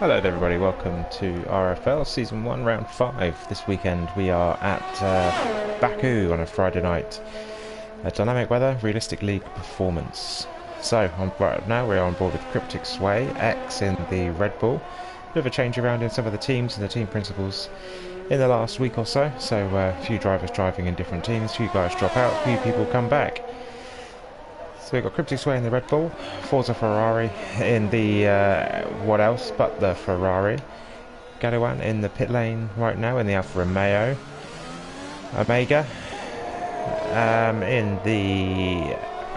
Hello there everybody, welcome to RFL Season 1 Round 5. This weekend we are at Baku on a Friday night. Dynamic weather, realistic league performance. So, right now we're on board with Cryptic Sway, X in the Red Bull. Bit of a change around in some of the teams and the team principals in the last week or so. So a few drivers driving in different teams, a few guys drop out, a few people come back. So we've got Cryptic Sway in the Red Bull, Forza Ferrari in the, what else but the Ferrari. Gadawan in the pit lane right now in the Alfa Romeo. Omega in the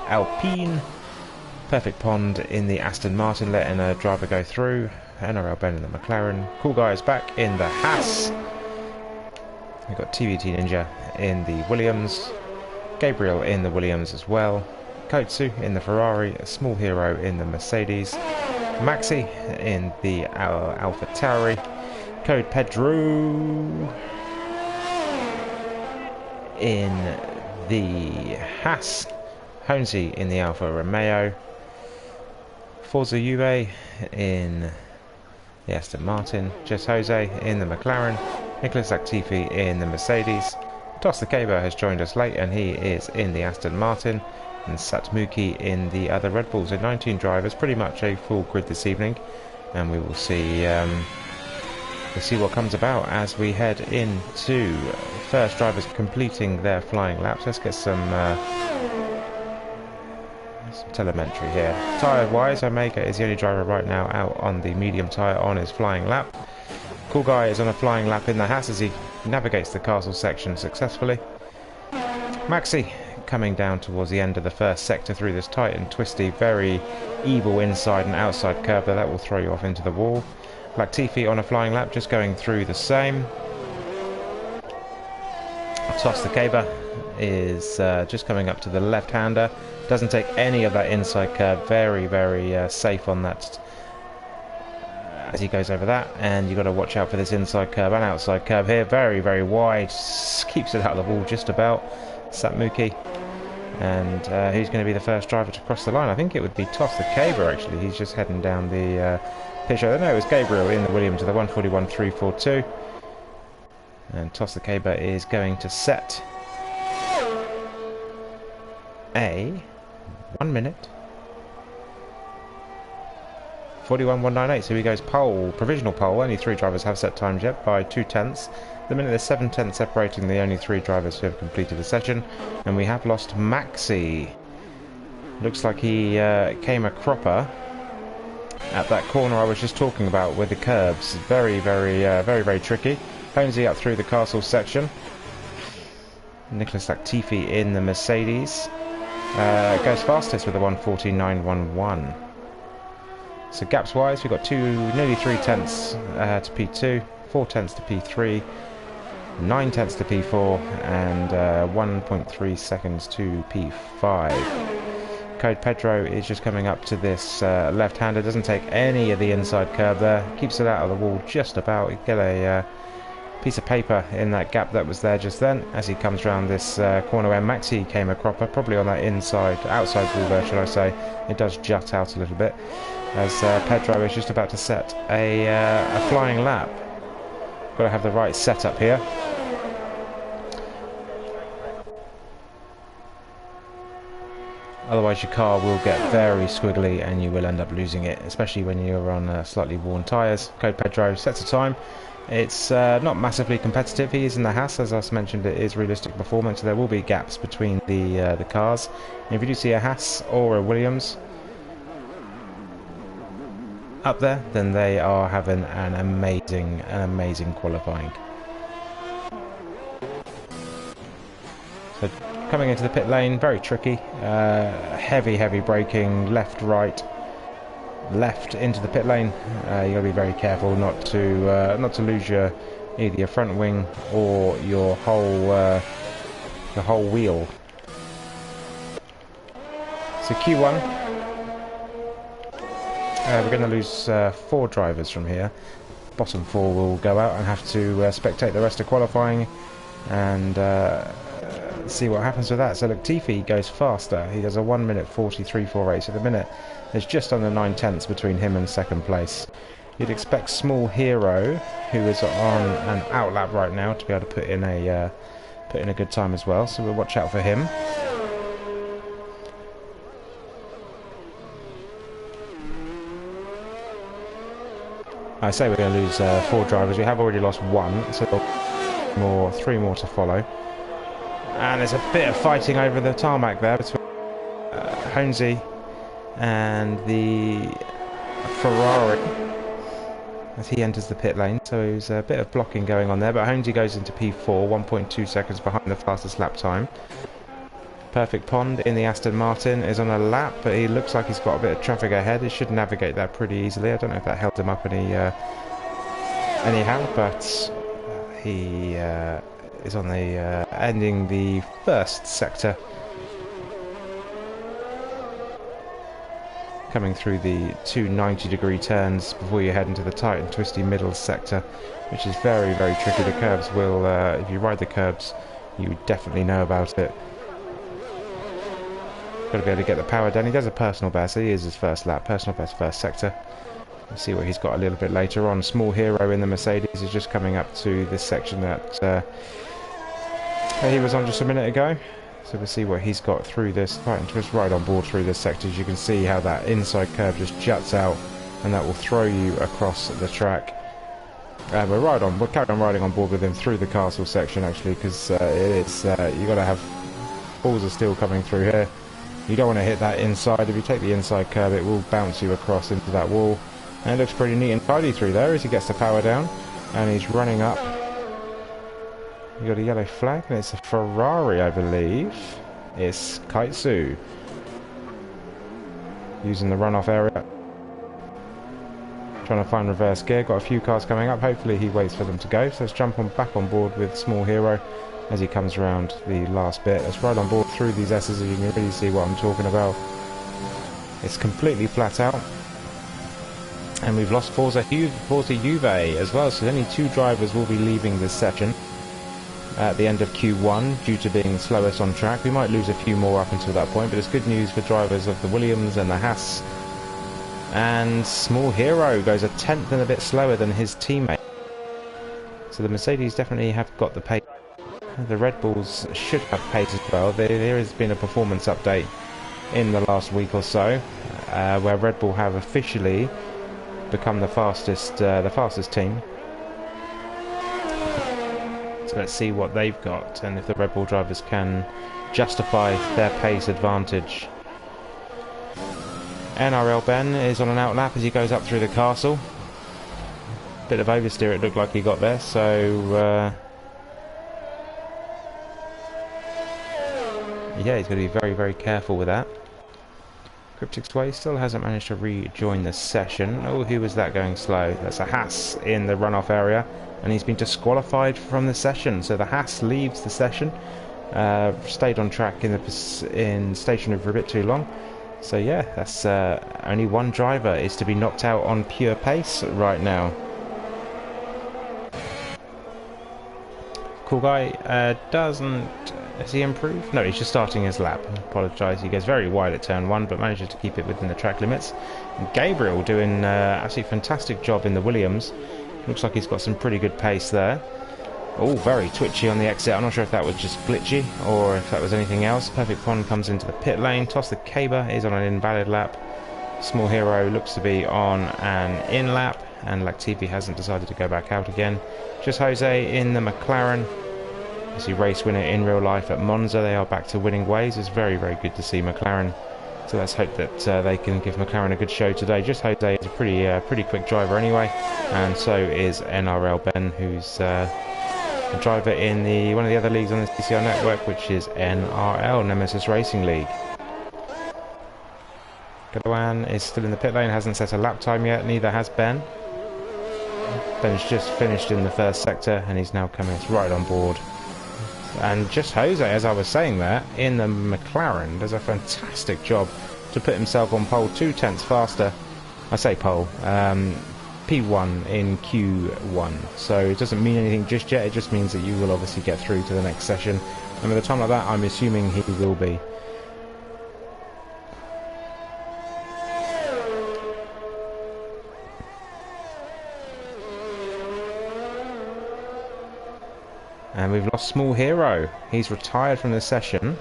Alpine. Perfect Pond in the Aston Martin, letting a driver go through. NRL Ben in the McLaren. Cool Guys back in the Haas. We've got TVT Ninja in the Williams. Gabriel in the Williams as well. Kotsu in the Ferrari, a Small Hero in the Mercedes, Maxi in the Alpha Tauri, Code Pedro in the Haas, Honesy in the Alfa Romeo, Forza Juve in the Aston Martin, Jess Jose in the McLaren, Nicholas Latifi in the Mercedes, Toss the Caber has joined us late and he is in the Aston Martin, and Satmuki in the other Red Bulls. So 19 drivers, pretty much a full grid this evening, and we will see what comes about as we head into first drivers completing their flying laps. Let's get some telemetry here. Tyre wise, Omega is the only driver right now out on the medium tyre on his flying lap. Cool Guy is on a flying lap in the Haas as he navigates the castle section successfully. Maxi coming down towards the end of the first sector through this tight and twisty, very evil inside and outside curve that will throw you off into the wall. Latifi on a flying lap, just going through the same. Toss the Caber is just coming up to the left-hander. Doesn't take any of that inside curve. Very, very safe on that as he goes over that. And you've got to watch out for this inside curve and outside curve here. Very, very wide. Keeps it out of the wall just about. Satmuki. And who's going to be the first driver to cross the line? I think it would be Toss the Caber actually. He's just heading down the pitch. I don't know, it was Gabriel in the Williams to the 141.342. And Toss the Caber is going to set a 1 minute 41.198. So he goes pole, provisional pole. Only 3 drivers have set times yet by 2/10. At the minute there's 7/10 separating the only 3 drivers who have completed the session, and we have lost Maxi. Looks like he came a cropper at that corner I was just talking about with the curbs. Very, very tricky. Honesy up through the castle section. Nicholas Latifi in the Mercedes goes fastest with a 1:14.911. So gaps wise, we've got nearly 3/10 to P2, 4/10 to P3. 9/10 to P4 and 1.3 seconds to P5. Code Pedro is just coming up to this left-hander, doesn't take any of the inside curve there, keeps it out of the wall just about. You get a piece of paper in that gap that was there just then as he comes around this corner where Maxi came a cropper, probably on that outside wall there should I say. It does jut out a little bit as Pedro is just about to set a flying lap. Got to have the right setup here. Otherwise your car will get very squiggly and you will end up losing it, especially when you're on slightly worn tyres. Code Pedro sets a time. It's not massively competitive. He is in the Haas, as I mentioned. It is realistic performance, so there will be gaps between the cars. And if you do see a Haas or a Williams up there, then they are having an amazing qualifying. So coming into the pit lane, very tricky, heavy braking, left, right, left into the pit lane. You got to be very careful not to lose either your front wing or your whole wheel. So Q1. We're going to lose 4 drivers from here. Bottom 4 will go out and have to spectate the rest of qualifying and see what happens with that. So look, Latifi goes faster. He does a 1 minute 43.48. So at the minute there's just under 9/10 between him and second place. You'd expect Small Hero, who is on an outlap right now, to be able to put in a good time as well. So we'll watch out for him. I say we're going to lose 4 drivers. We have already lost 1, so 3 more to follow. And there's a bit of fighting over the tarmac there between Honesy and the Ferrari as he enters the pit lane. So there's a bit of blocking going on there, but Honesy goes into P4, 1.2 seconds behind the fastest lap time. Perfect Pond in the Aston Martin is on a lap, but he looks like he's got a bit of traffic ahead. He should navigate that pretty easily. I don't know if that held him up anyhow, but he is on the ending the first sector, coming through the 2 90-degree turns before you head into the tight and twisty middle sector, which is very, very tricky. The curbs will, if you ride the curbs, you definitely know about it. Got to be able to get the power down. He does a personal best, so he is his first lap. Personal best first sector. We'll see what he's got a little bit later on. Small Hero in the Mercedes is just coming up to this section that he was on just a minute ago. So we'll see what he's got through this. Right, and just right on board through this sector. As you can see how that inside curve just juts out, and that will throw you across the track. We'll carry on riding on board with him through the castle section, actually, because you've got to have balls of steel coming through here. You don't want to hit that inside. If you take the inside curve, it will bounce you across into that wall. And it looks pretty neat and tidy through there as he gets the power down. And he's running up. You got a yellow flag, and it's a Ferrari, I believe. It's Kaitsu using the runoff area. Trying to find reverse gear. Got a few cars coming up. Hopefully he waits for them to go. So let's jump back on board with Small Hero as he comes around the last bit. Let's ride on board through these S's so you can really see what I'm talking about. It's completely flat out. And we've lost Forza Juve as well, so only 2 drivers will be leaving this session at the end of Q1 due to being slowest on track. We might lose a few more up until that point, but it's good news for drivers of the Williams and the Haas. And Small Hero goes a tenth and a bit slower than his teammate. So the Mercedes definitely have got the pace. The Red Bulls should have pace as well. There has been a performance update in the last week or so, where Red Bull have officially become the fastest team. So let's see what they've got, and if the Red Bull drivers can justify their pace advantage. NRL Ben is on an outlap as he goes up through the castle. Bit of oversteer it looked like he got there, so yeah, he's going to be very, very careful with that. Cryptic Sway still hasn't managed to rejoin the session. Oh, who was that going slow? That's a Haas in the runoff area, and he's been disqualified from the session. So the Haas leaves the session. Stayed on track in stationary for a bit too long. So yeah, that's only 1 driver is to be knocked out on pure pace right now. Cool Guy has he improved? No, he's just starting his lap. I apologise. He goes very wide at turn 1, but manages to keep it within the track limits. And Gabriel doing absolutely fantastic job in the Williams. Looks like he's got some pretty good pace there. Oh, very twitchy on the exit. I'm not sure if that was just glitchy or if that was anything else. Perfect Pond comes into the pit lane. Toss the Caber is on an invalid lap. Small Hero looks to be on an in lap, and Lactivi hasn't decided to go back out again. Just Jose in the McLaren. As he race winner in real life at Monza, they are back to winning ways. It's very, very good to see McLaren. So let's hope that they can give McLaren a good show today. Just Jose is a pretty quick driver anyway, and so is NRL Ben, who's a driver in one of the other leagues on the CCR network, which is NRL, Nemesis Racing League. Galawan is still in the pit lane, hasn't set a lap time yet, neither has Ben. Ben's just finished in the first sector, and he's now coming right on board. And just Jose, as I was saying there, in the McLaren, does a fantastic job to put himself on pole 2 tenths faster. I say pole, P1 in Q1. So it doesn't mean anything just yet, it just means that you will obviously get through to the next session. And with a time like that, I'm assuming he will be. And we've lost Small Hero. He's retired from the session,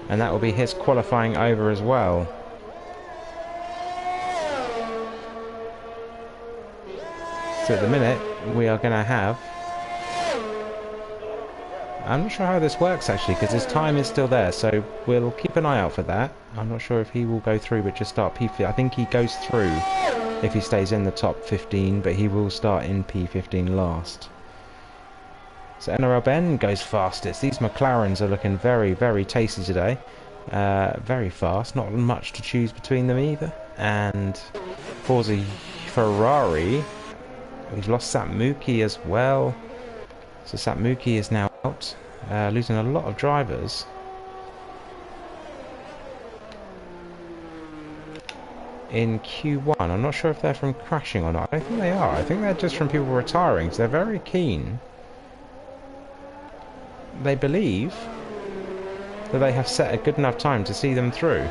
and that will be his qualifying over as well. So at the minute, we are going to have... I'm not sure how this works actually, because his time is still there, so we'll keep an eye out for that. I'm not sure if he will go through but just start P15. I think he goes through if he stays in the top 15, but he will start in P15 last. So NRL Ben goes fastest. These McLarens are looking very, very tasty today. Very fast, not much to choose between them either. And Forza Ferrari, we've lost Satmuki as well. So Satmuki is now out, losing a lot of drivers. In Q1, I'm not sure if they're from crashing or not. I don't think they are. I think they're just from people retiring, so they're very keen. They believe that they have set a good enough time to see them through.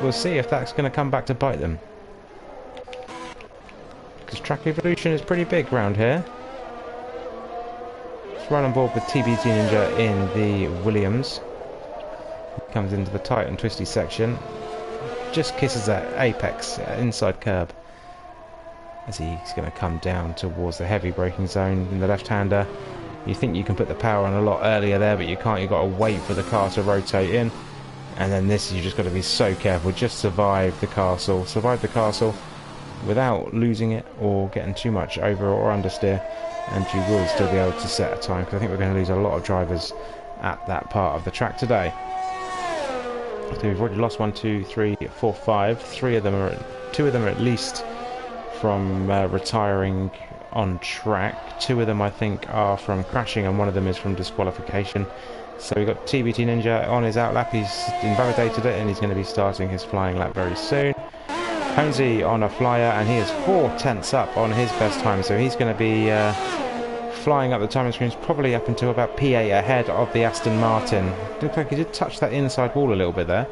We'll see if that's going to come back to bite them. Because track evolution is pretty big around here. Let's run on board with TBT Ninja in the Williams. Comes into the tight and twisty section. Just kisses that apex inside curb. As he's going to come down towards the heavy braking zone in the left-hander. You think you can put the power on a lot earlier there, but you can't. You've got to wait for the car to rotate in. And then this, you just got to be so careful. Just survive the castle. Survive the castle without losing it or getting too much over or understeer. And you will still be able to set a time, because I think we're going to lose a lot of drivers at that part of the track today. So we've already lost 1, 2, 3, 4, 5. 2 of them are at least from retiring on track. 2 of them I think are from crashing, and 1 of them is from disqualification. So we've got TBT Ninja on his outlap. He's invalidated it, and he's going to be starting his flying lap very soon. Honesy on a flyer, and he is 4 tenths up on his best time, so he's going to be flying up the timing screens, probably up until about P8 ahead of the Aston Martin. Looks like he did touch that inside wall a little bit there.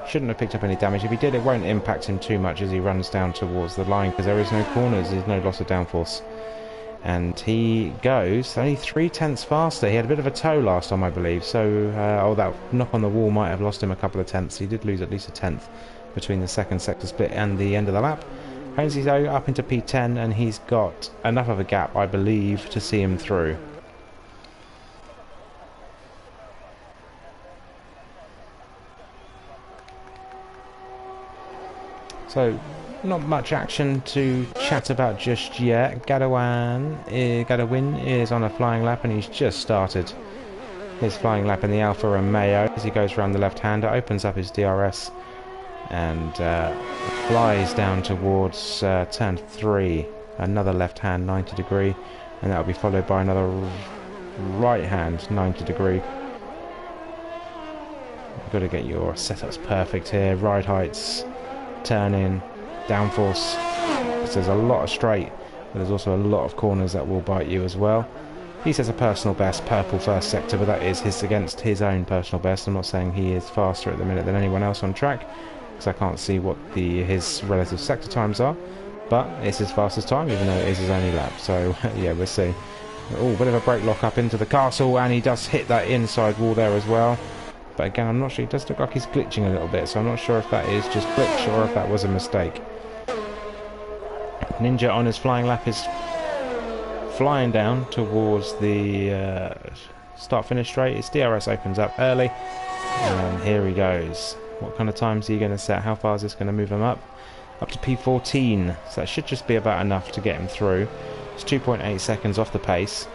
Shouldn't have picked up any damage. If he did, it won't impact him too much as he runs down towards the line, because there is no corners, there's no loss of downforce. And he goes only 3 tenths faster. He had a bit of a toe last time, I believe, so that knock on the wall might have lost him a couple of tenths. He did lose at least a tenth between the second sector split and the end of the lap. Honesy's up into P10, and he's got enough of a gap, I believe, to see him through. So, not much action to chat about just yet. Gadawin is on a flying lap, and he's just started his flying lap in the Alfa Romeo as he goes around the left-hander, opens up his DRS, and flies down towards turn 3. Another left-hand 90 degree, and that will be followed by another right-hand 90 degree. You've got to get your setups perfect here. Ride heights, turn in, downforce. There's a lot of straight, but there's also a lot of corners that will bite you as well. He says a personal best, purple first sector, but that is against his own personal best. I'm not saying he is faster at the minute than anyone else on track, because I can't see what his relative sector times are, but it's his fastest time, even though it is his only lap. So yeah, we'll see. Oh, bit of a brake lock up into the castle, and he does hit that inside wall there as well. But again, I'm not sure. It does look like he's glitching a little bit, so I'm not sure if that is just glitch or if that was a mistake. Ninja on his flying lap is flying down towards the start-finish straight. His DRS opens up early, and here he goes. What kind of times are you going to set? How far is this going to move him up? Up to P14, so that should just be about enough to get him through. It's 2.8 seconds off the pace.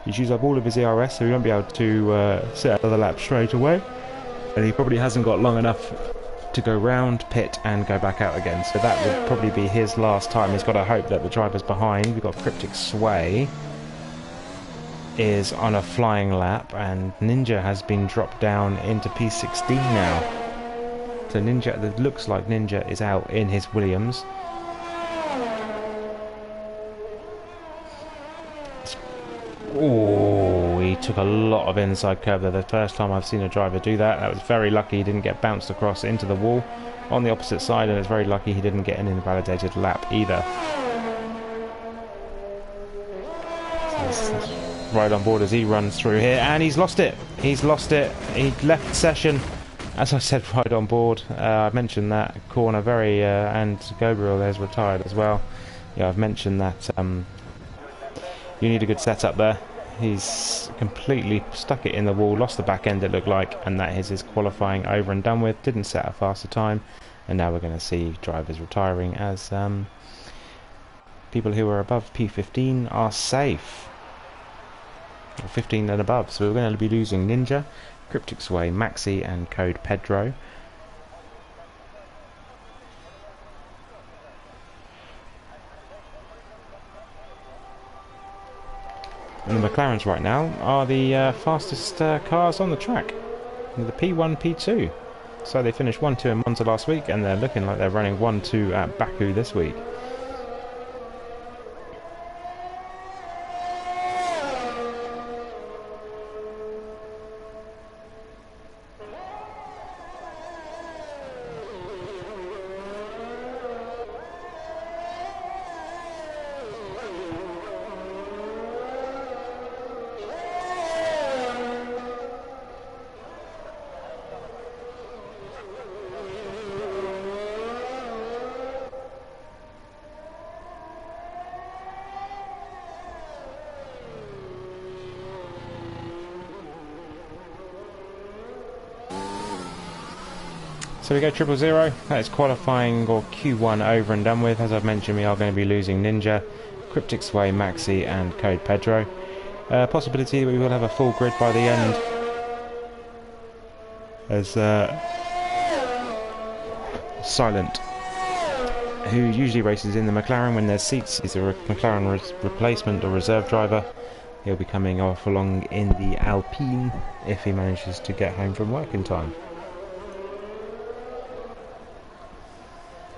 He's used up all of his ERS, so he won't be able to set another lap straight away. And he probably hasn't got long enough to go round, pit, and go back out again. So that would probably be his last time. He's got to hope that the driver's behind. We've got Cryptic Sway is on a flying lap, and Ninja has been dropped down into P16 now. So Ninja, it looks like Ninja is out in his Williams. Oh, he took a lot of inside curve there. The first time I've seen a driver do that. That was very lucky he didn't get bounced across into the wall on the opposite side, and it's very lucky he didn't get an invalidated lap either. right on board as he runs through here, and he's lost it. He's lost it. He left the session. As I said, right on board. I mentioned that corner and Gabriel has retired as well. Yeah, I've mentioned that you need a good setup there. He's completely stuck it in the wall, lost the back end it looked like, and that is his qualifying over and done with. Didn't set a faster time, and now we're going to see drivers retiring as people who are above P15 are safe. Or 15 and above. So we're going to be losing Ninja, Cryptic Sway, Maxi and Code Pedro. And the McLarens right now are the fastest cars on the track. The P1, P2. So they finished 1-2 in Monza last week, and they're looking like they're running 1-2 at Baku this week. So we go 000, that is qualifying or Q1 over and done with. As I've mentioned, we are going to be losing Ninja, Cryptic Sway, Maxi and Code Pedro. Possibility that we will have a full grid by the end, as Silent, who usually races in the McLaren when there's seats, he's a McLaren replacement or reserve driver. He'll be coming off along in the Alpine if he manages to get home from work in time.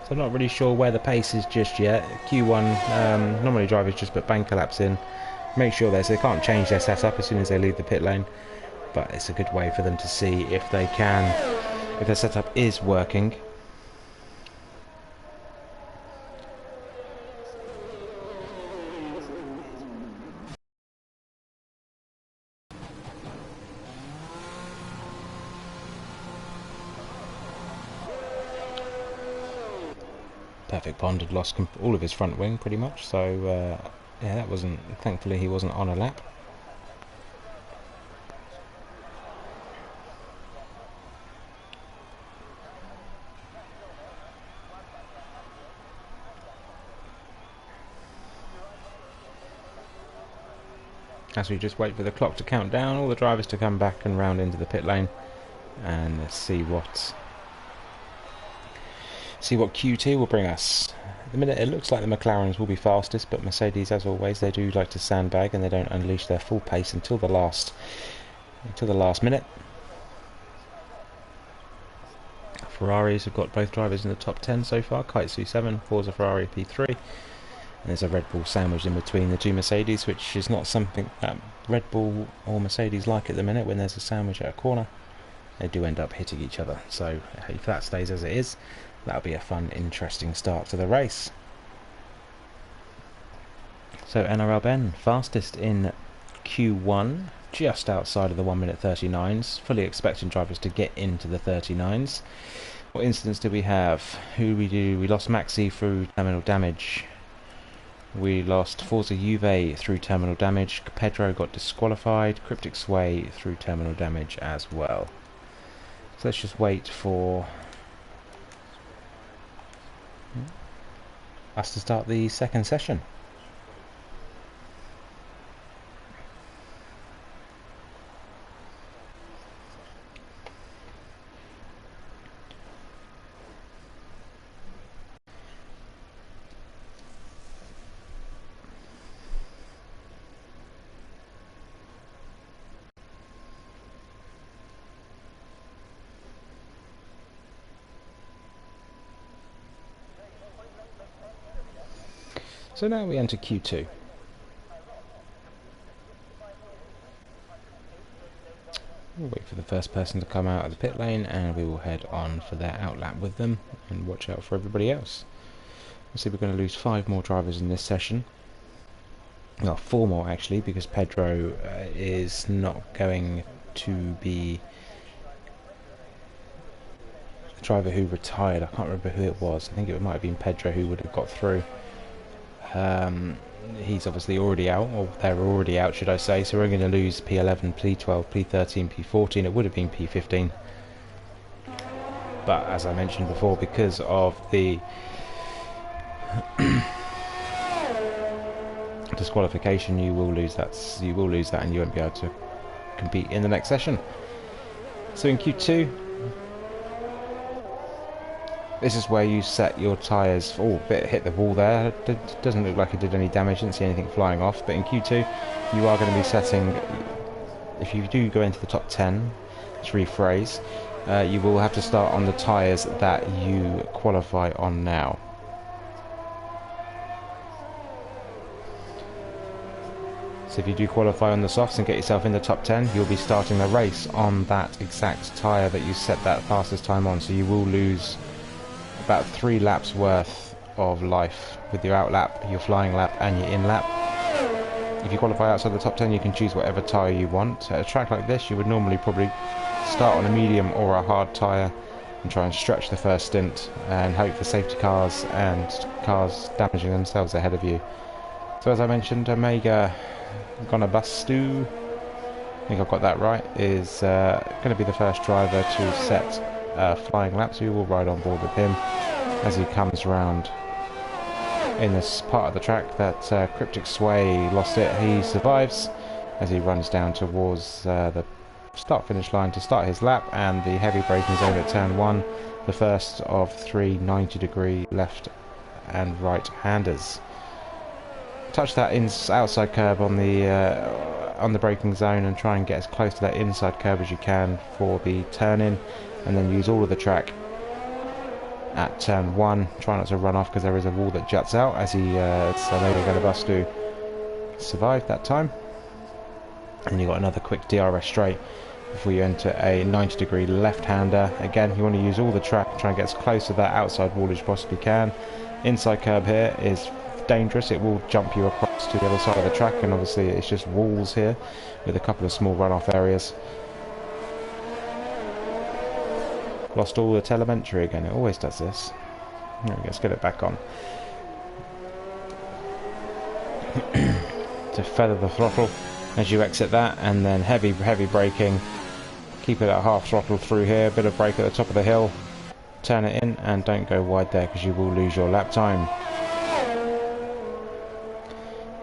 So I'm not really sure where the pace is just yet. Q1, normally drivers just put banker laps in, make sure they can't change their setup as soon as they leave the pit lane, but it's a good way for them to see if they can, if their setup is working. Perfect Pond had lost all of his front wing pretty much, so yeah, that wasn't, thankfully he wasn't on a lap. As we just wait for the clock to count down, all the drivers to come back and round into the pit lane, and let's see what Q2 will bring us. At the minute it looks like the McLarens will be fastest, but Mercedes, as always, they do like to sandbag and they don't unleash their full pace until the last minute. Ferraris have got both drivers in the top 10 so far, Kaitsu 7, Forza Ferrari P3, and there's a Red Bull sandwich in between the two Mercedes, which is not something that Red Bull or Mercedes like at the minute. When there's a sandwich at a corner, they do end up hitting each other, so if that stays as it is, that'll be a fun, interesting start to the race. So NRL Ben, fastest in Q1, just outside of the 1 minute 39s, fully expecting drivers to get into the 39s. What incidents do we have? Who do we do? We lost Maxi through terminal damage. We lost Forza Juve through terminal damage. Pedro got disqualified. Cryptic Sway through terminal damage as well. So let's just wait for us to start the second session. So now we enter Q2. We'll wait for the first person to come out of the pit lane and we will head on for their outlap with them and watch out for everybody else. Let's see, we're going to lose 5 more drivers in this session. well, 4 more actually, because Pedro is not going to be the driver who retired. I can't remember who it was. I think it might have been Pedro who would have got through. He's obviously already out, or they're already out, should I say. So we're going to lose P11, P12, P13, P14. It would have been P15. But as I mentioned before, because of the disqualification, you will lose that. You will lose that, and you won't be able to compete in the next session. So in Q2, this is where you set your tyres. Oh, bit hit the wall there. It doesn't look like it did any damage. Didn't see anything flying off. But in Q2, you are going to be setting. If you do go into the top 10, let's rephrase. You will have to start on the tyres that you qualify on now. So if you do qualify on the softs and get yourself in the top 10, you'll be starting the race on that exact tyre that you set that fastest time on. So you will lose about 3 laps worth of life with your out lap, your flying lap and your in lap. If you qualify outside the top 10, you can choose whatever tyre you want. At a track like this, you would normally probably start on a medium or a hard tyre and try and stretch the first stint and hope for safety cars and cars damaging themselves ahead of you. So as I mentioned, Omega Gonabastu, I think I've got that right, is going to be the first driver to set flying laps. We will ride on board with him as he comes around in this part of the track that Cryptic Sway lost it. He survives as he runs down towards the start-finish line to start his lap, and the heavy braking zone at turn 1, the first of 3 90-degree left and right-handers. Touch that outside curb on the braking zone and try and get as close to that inside curb as you can for the turn-in, and then use all of the track at turn 1. Try not to run off because there is a wall that juts out, as Omega Gonabastu survived that time. And you've got another quick DRS straight before you enter a 90-degree left-hander. Again, you want to use all the track, try and get as close to that outside wall as you possibly can. Inside curb here is dangerous. It will jump you across to the other side of the track, and obviously it's just walls here with a couple of small runoff areas. Lost all the telemetry again. It always does this. There we go, let's get it back on. To feather the throttle as you exit that, and then heavy braking. Keep it at half throttle through here, bit of brake at the top of the hill, turn it in, and don't go wide there because you will lose your lap time.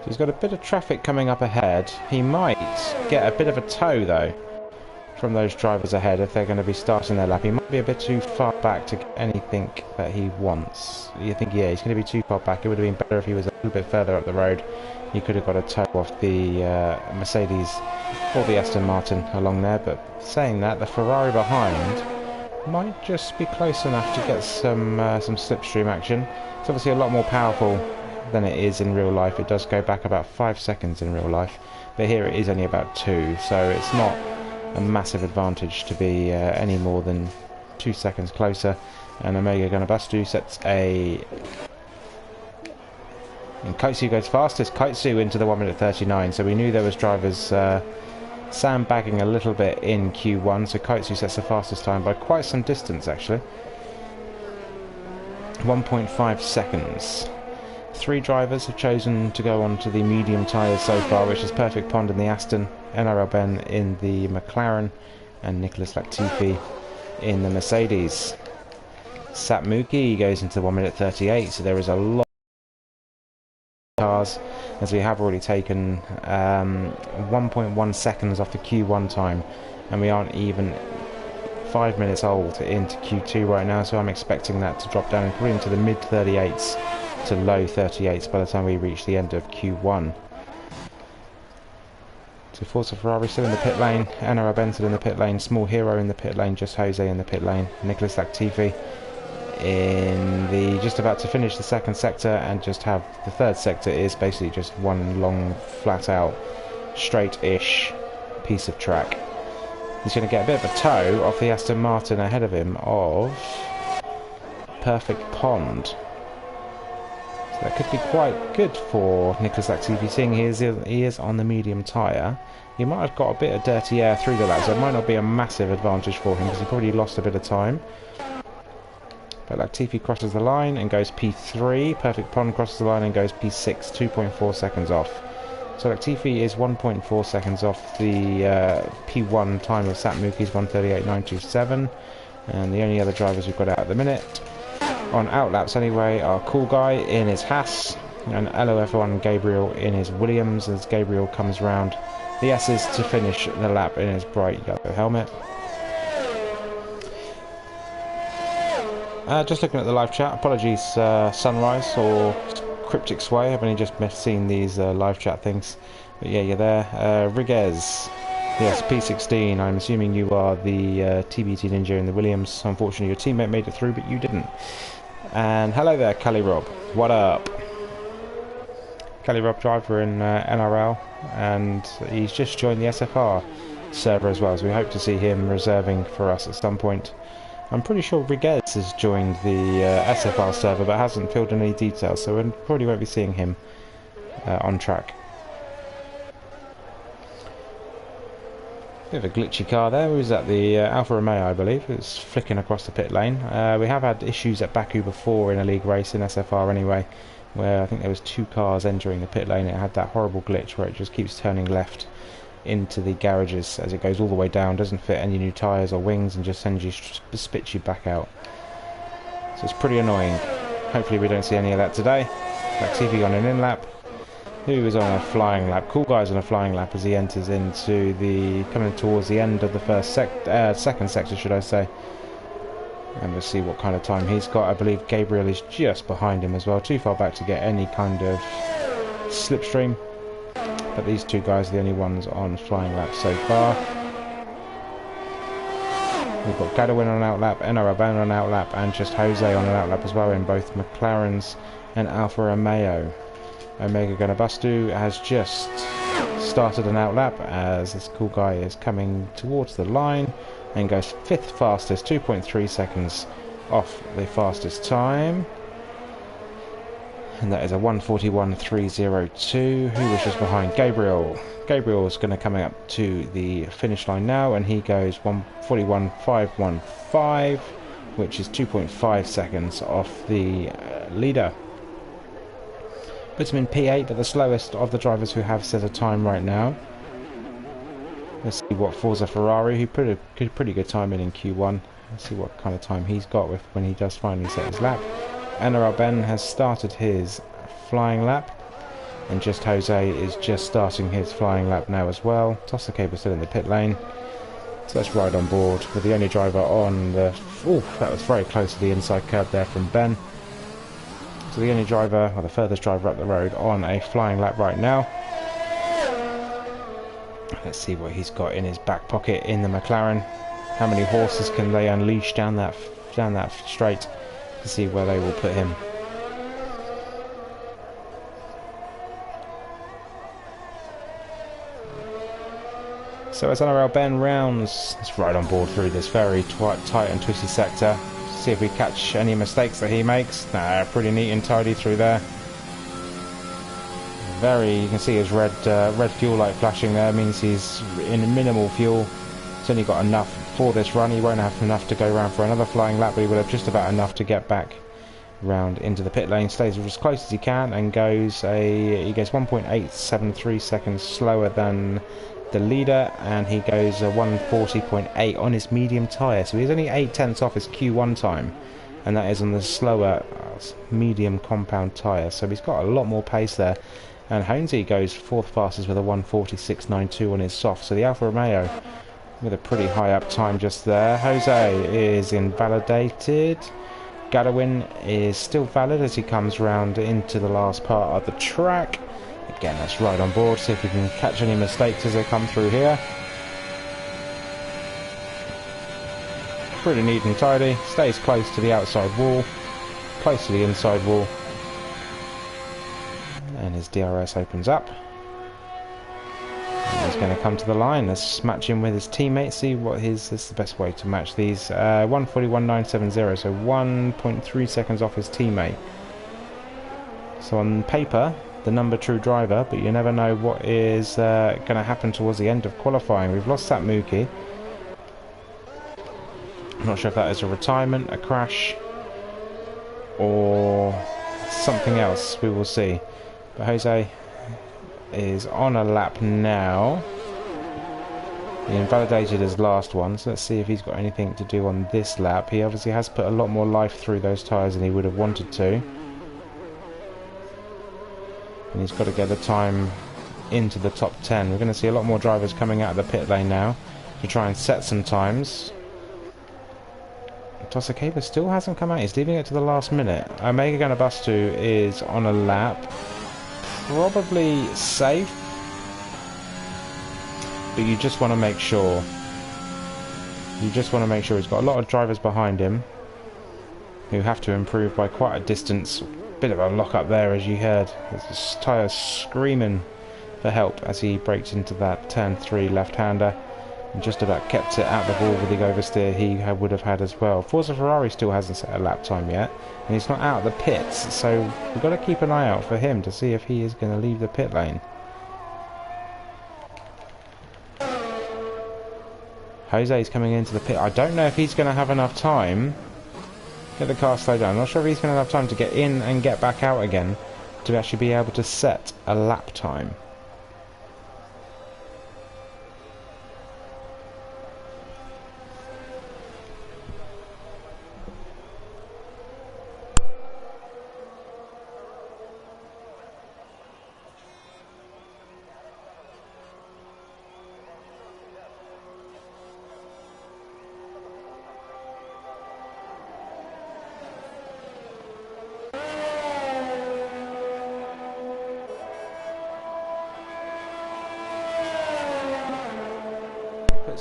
So he's got a bit of traffic coming up ahead. He might get a bit of a tow though from those drivers ahead if they're going to be starting their lap. He might be a bit too far back to get anything that he wants. You think, yeah, he's going to be too far back. It would have been better if he was a little bit further up the road. He could have got a tow off the Mercedes or the Aston Martin along there. But saying that, the Ferrari behind might just be close enough to get some slipstream action. It's obviously a lot more powerful than it is in real life. It does go back about 5 seconds in real life, but here it is only about 2, so it's not a massive advantage to be any more than 2 seconds closer. And Omega Gonabastu sets a... And Koitsu goes fastest. Koitsu into the 1:39, so we knew there was drivers sandbagging a little bit in Q1, so Koitsu sets the fastest time by quite some distance actually. 1.5 seconds. 3 drivers have chosen to go on to the medium tyres so far, which is Perfect Pond in the Aston, NRL Ben in the McLaren, and Nicholas Latifi in the Mercedes. Satmuki goes into 1:38, so there is a lot of cars, as we have already taken 1.1 seconds off the Q1 time, and we aren't even 5 minutes old into Q2 right now, so I'm expecting that to drop down probably into the mid 38s to low 38s by the time we reach the end of Q1. So Forza Ferrari still in the pit lane, NRL Ben still in the pit lane, Small Hero in the pit lane, Just Jose in the pit lane, Nicholas Latifi in the just about to finish the second sector, and just have the third sector is basically just one long flat out straight-ish piece of track. He's going to get a bit of a tow off the Aston Martin ahead of him of Perfect Pond. So That could be quite good for Nicholas Latifi, seeing he is on the medium tyre. He might have got a bit of dirty air through the lap, so it might not be a massive advantage for him because he probably lost a bit of time. But Latifi crosses the line and goes P3. Perfect Pond crosses the line and goes P6, 2.4 seconds off. So Latifi is 1.4 seconds off the P1 time of Satmuki's 1:38.927. And the only other drivers we've got out at the minute, on outlaps anyway, are Cool Guy in his Haas and LOF1 Gabriel in his Williams, as Gabriel comes round the S's to finish the lap in his bright yellow helmet. Just looking at the live chat, apologies Sunrise or Cryptic Sway, I've only just seen these live chat things. But yeah, you're there. Riguez, yes, P16, I'm assuming you are the TBT Ninja in the Williams. Unfortunately your teammate made it through, but you didn't. And hello there, Cali Rob, what up? Cali Rob, driver in NRL, and he's just joined the SFR server as well, so we hope to see him reserving for us at some point. I'm pretty sure Riguez has joined the SFR server but hasn't filled in any details, so we probably won't be seeing him on track. Bit of a glitchy car there. It was at the Alfa Romeo, I believe. It was flicking across the pit lane. We have had issues at Baku before in a league race in SFR anyway, where I think there was 2 cars entering the pit lane. It had that horrible glitch where it just keeps turning left into the garages as it goes all the way down, doesn't fit any new tyres or wings, and just spits you back out. So it's pretty annoying. Hopefully we don't see any of that today. Latifi on an in-lap, who is on a flying lap. Cool Guy's on a flying lap as he enters into the, coming towards the end of the second sector, should I say. And we'll see what kind of time he's got. I believe Gabriel is just behind him as well, too far back to get any kind of slipstream. But these 2 guys are the only ones on flying laps so far. We've got Gadwin on an outlap, NRL Ben on an outlap, and just Jose on an outlap as well in both McLarens and Alfa Romeo. Omega Gunabustu has just started an outlap as this Cool Guy is coming towards the line and goes 5th fastest, 2.3 seconds off the fastest time. And that is a 1:41.302. Who was just behind? Gabriel. Gabriel is going to coming up to the finish line now, and he goes 1:41.515, which is 2.5 seconds off the leader. Puts him in P8, but the slowest of the drivers who have set a time right now. Let's see what Forza Ferrari, who put a pretty good time in Q1. Let's see what kind of time he's got with when he does finally set his lap. NRL Ben has started his flying lap, and just Jose is just starting his flying lap now as well. Toss the cable still in the pit lane, so let's ride on board with the only driver on the... Oh, that was very close to the inside curb there from Ben. So the only driver, or the furthest driver up the road, on a flying lap right now. Let's see what he's got in his back pocket in the McLaren. How many horses can they unleash down that straight to see where they will put him. So as NRL Ben rounds, let's ride on board through this very tight and twisty sector. See if we catch any mistakes that he makes. Nah, pretty neat and tidy through there. You can see his red fuel light flashing there, means he's in minimal fuel. He's only got enough for this run. He won't have enough to go around for another flying lap, but he will have just about enough to get back round into the pit lane. Stays as close as he can and goes 1.873 seconds slower than the leader, and he goes 1:40.8 on his medium tyre, so he's only 0.8 off his Q1 time, and that is on the slower medium compound tyre, so he's got a lot more pace there. And Honesy goes 4th fastest with a 1:46.92 on his soft, so the Alfa Romeo with a pretty high up time just there. Jose is invalidated. Gadwin is still valid as he comes round into the last part of the track. Again, let's ride on board, see if we can catch any mistakes as they come through here. Pretty neat and tidy. Stays close to the outside wall, close to the inside wall. And his DRS opens up. And he's going to come to the line. Let's match him with his teammate, see what this is the best way to match these. 1:41.970, so 1.3 seconds off his teammate. So on paper, the number two driver, but you never know what is going to happen towards the end of qualifying. We've lost Satmuki. I'm not sure if that is a retirement, a crash, or something else. We will see. But Jose is on a lap now. He invalidated his last one, so let's see if he's got anything to do on this lap. He obviously has put a lot more life through those tyres than he would have wanted to. And he's got to get the time into the top 10. We're going to see a lot more drivers coming out of the pit lane now to try and set some times. Tosakeba still hasn't come out. He's leaving it to the last minute. Omega Ganabastu is on a lap. Probably safe. But you just want to make sure. You just want to make sure. He's got a lot of drivers behind him who have to improve by quite a distance. Bit of a lock up there, as you heard. His tyre screaming for help as he breaks into that turn 3 left-hander. And just about kept it out the ball with the oversteer he would have had as well. Forza Ferrari still hasn't set a lap time yet, and he's not out of the pits, so we've got to keep an eye out for him to see if he is going to leave the pit lane. Jose's coming into the pit. I don't know if he's going to have enough time. Get the car slowed down. I'm not sure if he's going to have time to get in and get back out again to actually be able to set a lap time.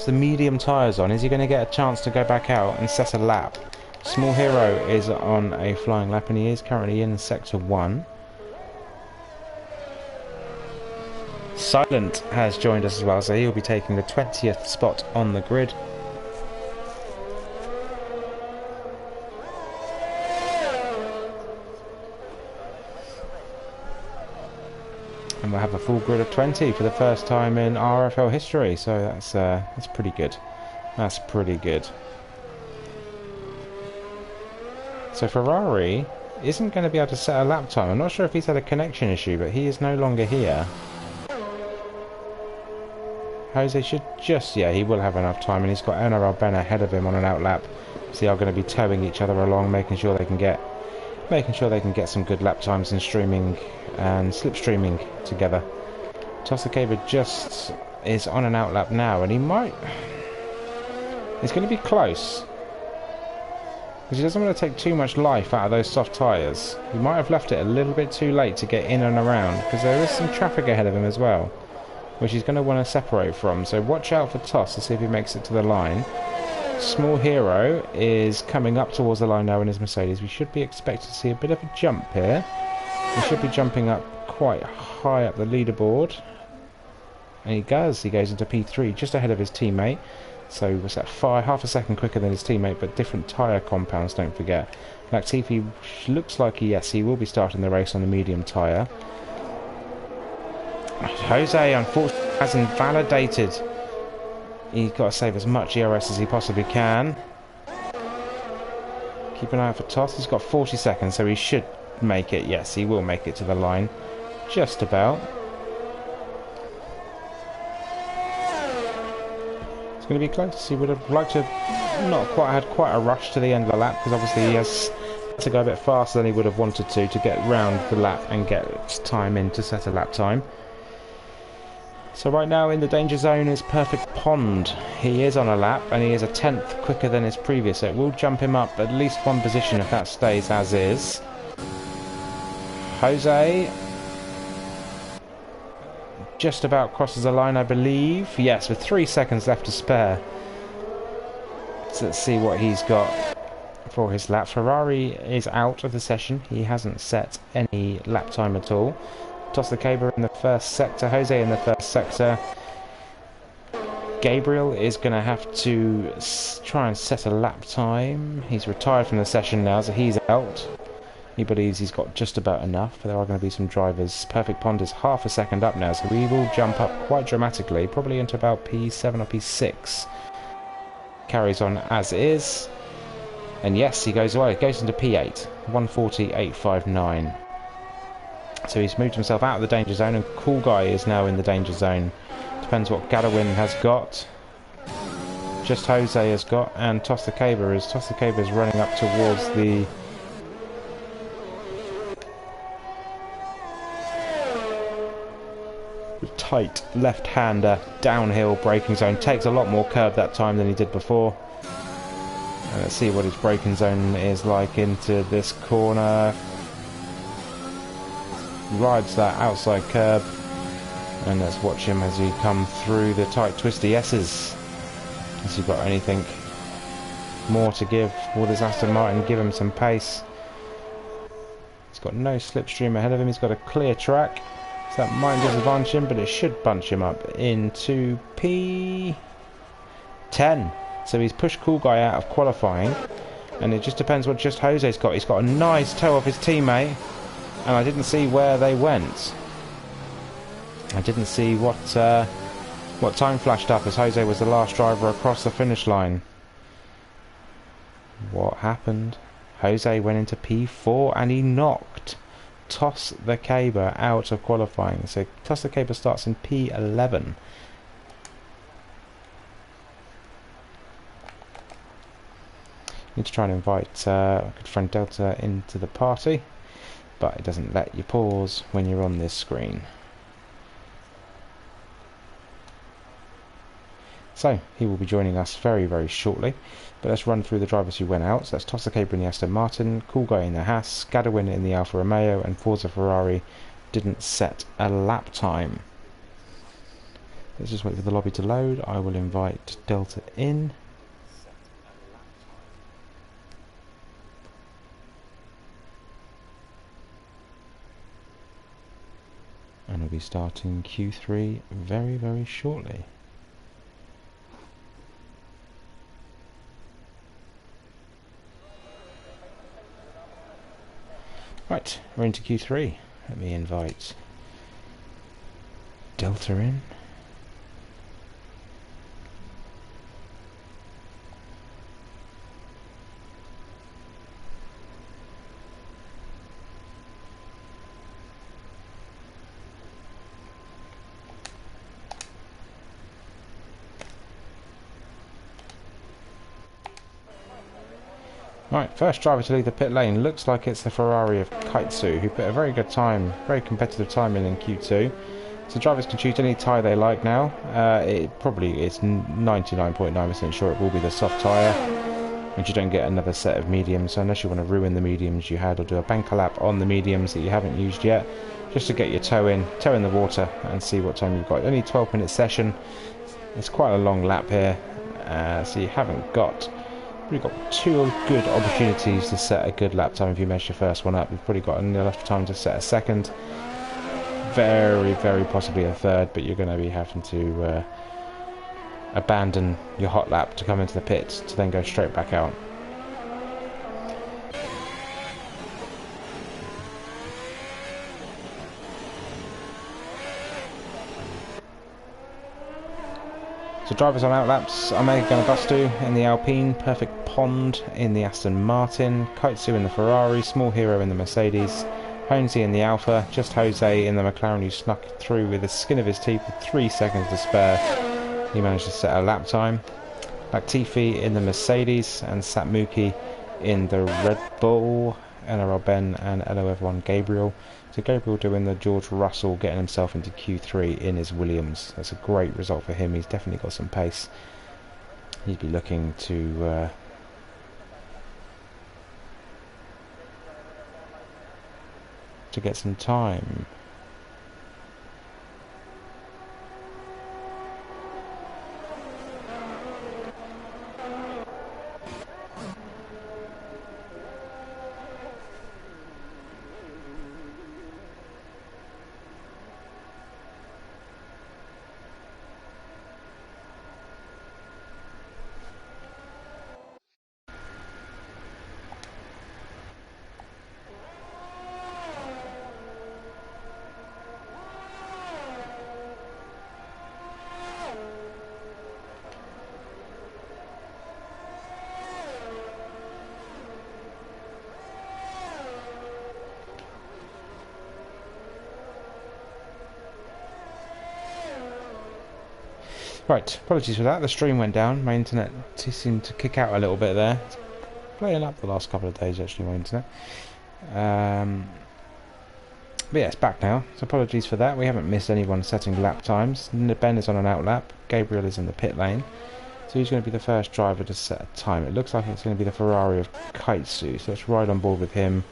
The medium tyres on. Is he going to get a chance to go back out and set a lap? Small Hero is on a flying lap and he is currently in sector 1. Silent has joined us as well, so he'll be taking the 20th spot on the grid. And we'll have a full grid of 20 for the first time in RFL history, so that's pretty good. That's pretty good. So Ferrari isn't going to be able to set a lap time. I'm not sure if he's had a connection issue, but he is no longer here. Jose should just, yeah, he will have enough time, and he's got Ena Albena ahead of him on an outlap. So they are going to be towing each other along, making sure they can get some good lap times and streaming and slipstreaming together. Tosakeba just is on an outlap now, and it's going to be close because he doesn't want to take too much life out of those soft tyres. He might have left it a little bit too late to get in and around because there is some traffic ahead of him as well, which he's going to want to separate from. So watch out for Toss to see if he makes it to the line. Small Hero is coming up towards the line now in his Mercedes. We should be expected to see a bit of a jump here. He should be jumping up quite high up the leaderboard. And he goes into P3 just ahead of his teammate. So was that half a second quicker than his teammate, but different tyre compounds, don't forget. Latifi looks like he will be starting the race on the medium tyre. Jose unfortunately has invalidated. He's got to save as much ERS as he possibly can. Keep an eye out for Toss. He's got 40 seconds, so he should make it. Yes, he will make it to the line. Just about. It's going to be close. He would have liked to have not quite had quite a rush to the end of the lap, because obviously he has to go a bit faster than he would have wanted to get round the lap and get time in to set a lap time. So right now in the danger zone is Perfect Pond. He is on a lap and he is a 10th quicker than his previous, so it will jump him up at least one position if that stays as is. Jose just about crosses the line, I believe. Yes, with 3 seconds left to spare. So let's see what he's got for his lap. Ferrari is out of the session. He hasn't set any lap time at all. Toss the cable in the first sector. Jose in the first sector. Gabriel is going to have to try and set a lap time. He's retired from the session now, so he's out. He believes he's got just about enough, but there are going to be some drivers. Perfect Pond is half a second up now, so we will jump up quite dramatically, probably into about P7 or P6. Carries on as is. And yes, he goes away. It goes into P8. 140.859. So he's moved himself out of the danger zone, and Cool Guy is now in the danger zone. Depends what Gadawin has got. Just Jose has got, and Toss the Caber is running up towards the tight left-hander downhill braking zone. Takes a lot more curb that time than he did before. And let's see what his braking zone is like into this corner. Rides that outside curb, and let's watch him as he comes through the tight twisty S's. Has he got anything more to give? Will this Aston Martin give him some pace? He's got no slipstream ahead of him. He's got a clear track, so that might disadvantage him, but it should bunch him up into P10. So he's pushed Cool Guy out of qualifying, and it just depends what Just Jose's got. He's got a nice toe off his teammate, and I didn't see where they went. I didn't see what time flashed up, as Jose was the last driver across the finish line. What happened? Jose went into P4 and he knocked Toss the Caber out of qualifying. So Toss the Caber starts in P11. Need to try and invite our good friend Delta into the party, but it doesn't let you pause when you're on this screen. So he will be joining us very, very shortly. But let's run through the drivers who went out. So that's Toss the Caber in the Aston Martin, Cool Guy in the Haas, Gadawin in the Alfa Romeo, and Forza Ferrari didn't set a lap time. Let's just wait for the lobby to load. I will invite Delta in. And we'll be starting Q3 very, very shortly. Right, we're into Q3. Let me invite Delta in. Right, first driver to leave the pit lane. Looks like it's the Ferrari of Kaitsu, who put a very good time, very competitive time in Q2. So drivers can choose any tyre they like now. It probably is 99.9% sure it will be the soft tyre, and you don't get another set of mediums. So unless you want to ruin the mediums you had, or do a banker lap on the mediums that you haven't used yet, just to get your toe in the water and see what time you've got. Only 12-minute session. It's quite a long lap here, so you haven't got. We've got two good opportunities to set a good lap time if you mess your first one up. You've probably got enough time to set a second, very, very possibly a third, but you're going to be having to abandon your hot lap to come into the pits to then go straight back out. So drivers on outlaps: Omega Ganabustu in the Alpine, Perfect Pond in the Aston Martin, Kaitsu in the Ferrari, Small Hero in the Mercedes, Honesy in the Alfa, Just Jose in the McLaren, who snuck through with the skin of his teeth with 3 seconds to spare. He managed to set a lap time. Latifi in the Mercedes, and Satmuki in the Red Bull, NRL Ben and LOF1 Gabriel. So Gabriel doing the George Russell, getting himself into Q3 in his Williams. That's a great result for him. He's definitely got some pace. He'd be looking to get some time. Right, apologies for that. The stream went down. My internet seemed to kick out a little bit there. It's playing up the last couple of days, actually, my internet. But yeah, it's back now. So apologies for that. We haven't missed anyone setting lap times. Ben is on an out lap. Gabriel is in the pit lane. So he's going to be the first driver to set a time. It looks like it's going to be the Ferrari of Kaitsu. So let's ride on board with him,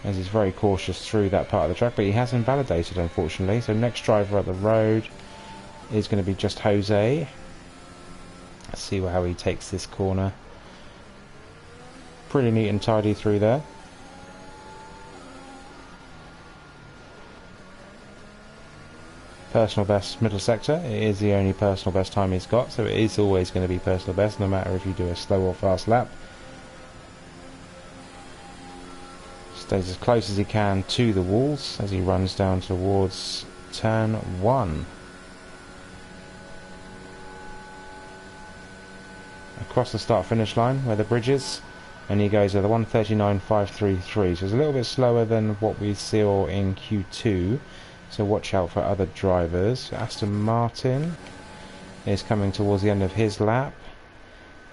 as he's very cautious through that part of the track. But he has invalidated, unfortunately. So next driver up the road is going to be just Jose. Let's see how he takes this corner. Pretty neat and tidy through there. Personal best middle sector. It is the only personal best time he's got, so it is always going to be personal best, no matter if you do a slow or fast lap. Stays as close as he can to the walls as he runs down towards turn 1. Across the start finish line where the bridge is, and he goes at the 1:39.533, so it's a little bit slower than what we saw in Q2, so watch out for other drivers. Aston Martin is coming towards the end of his lap,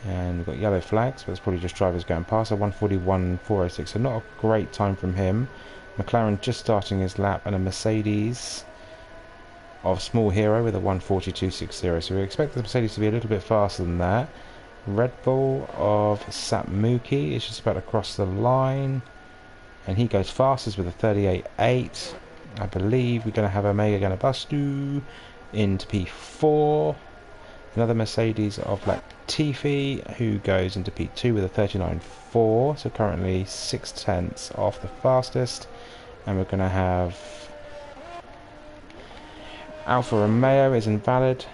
and we've got yellow flags, but it's probably just drivers going past. So 1:41.406, so not a great time from him. McLaren just starting his lap, and a Mercedes of Small Hero with a 1:42.60, so we expect the Mercedes to be a little bit faster than that. Red Bull of Satmuki is just about to cross the line, and he goes fastest with a 38.8. I believe we're going to have Omega Ganabastu into P4. Another Mercedes of Latifi, who goes into P2 with a 39.4, so currently 0.6 off the fastest. And we're going to have Alfa Romeo is invalid.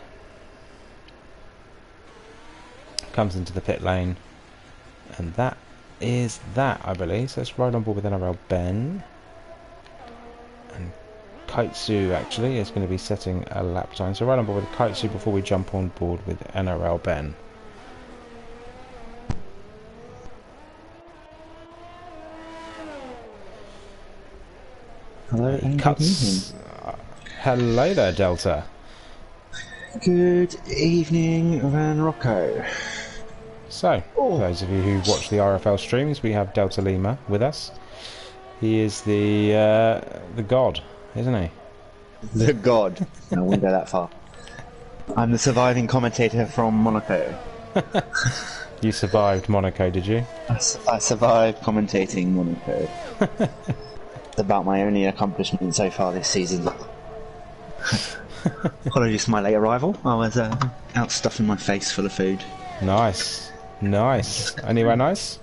Comes into the pit lane, and that is that, I believe. So let's ride on board with NRL Ben, and Kaitsu actually is going to be setting a lap time, so ride on board with Kaitsu before we jump on board with NRL Ben. Hello and good evening. Hello there, Delta. Good evening, Van Rocco. So, for those of you who watch the RFL streams, we have Delta Lima with us. He is the god, isn't he? The god. No, I wouldn't go that far. I'm the surviving commentator from Monaco. You survived Monaco, did you? I survived commentating Monaco. It's about my only accomplishment so far this season. Apologies for my late arrival. I was out stuffing my face full of food. Nice. Nice. Anywhere nice?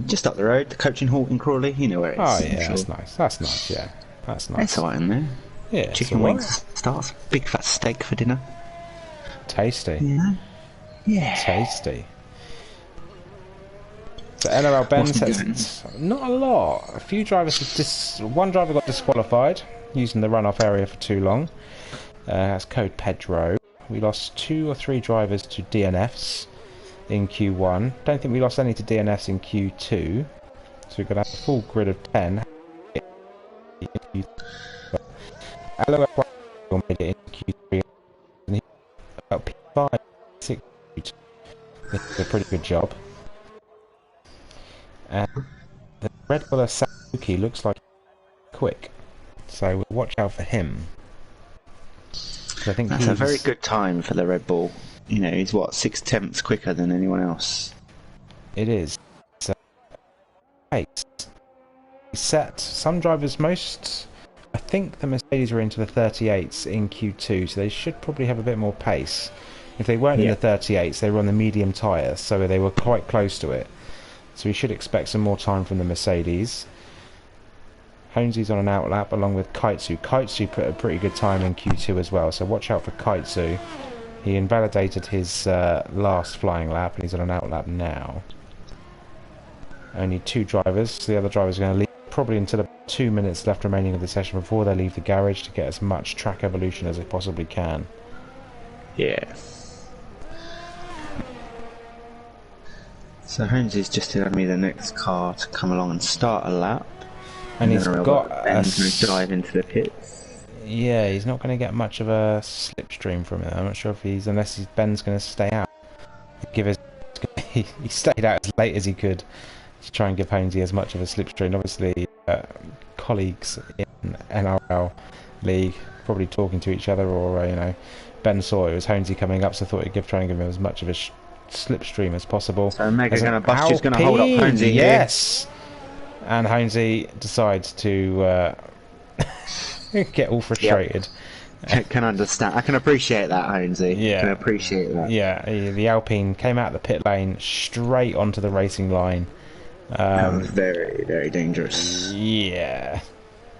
Just up the road, the coaching halt in Crawley. You know where it is. Oh yeah, that's nice. That's nice. Yeah, that's nice. It's alright in there. Yeah. Chicken wings, starts. Big fat steak for dinner. Tasty. Yeah. Yeah. Tasty. So NRL Ben says not a lot. A few drivers. One driver got disqualified using the runoff area for too long. That's code Pedro. We lost 2 or 3 drivers to DNFs in Q1. Don't think we lost any to DNFs in Q2. So we're going to have a full grid of 10. LOF1 made it in Q3. And he about P5, 6. It's a pretty good job. And the Red Bull Sasuke looks like quick. So we'll watch out for him. I think that's a very good time for the Red Bull. You know, he's what, 0.6 quicker than anyone else. It is. So, set. Some drivers, I think the Mercedes were into the 38s in Q2, so they should probably have a bit more pace. If they weren't in the 38s, they were on the medium tyres, so they were quite close to it. So we should expect some more time from the Mercedes. Honesy's on an out lap along with Kaitsu. Kaitsu put a pretty good time in Q2 as well, so watch out for Kaitsu. He invalidated his last flying lap, and he's on an out lap now. Only 2 drivers, so the other drivers are going to leave probably until about 2 minutes left remaining of the session before they leave the garage to get as much track evolution as they possibly can. Yeah. So Honesy's just telling me the next car to come along and start a lap. And he's got to dive into the pits. Yeah, he's not going to get much of a slipstream from it. I'm not sure if he's, unless Ben's going to stay out. Give his, he stayed out as late as he could to try and give Holmesy as much of a slipstream. Obviously, colleagues in NRL league probably talking to each other, or you know, Ben saw it was Holmesy coming up, so thought he'd try and give him as much of a slipstream as possible. So Mega's going to bust. She's going to hold up Holmesy. Yes, and Holmesy decides to get all frustrated. Yep. Can understand. I can appreciate that, Holmesy. Yeah, can appreciate that. Yeah, the Alpine came out the pit lane straight onto the racing line. That was very, very dangerous. Yeah,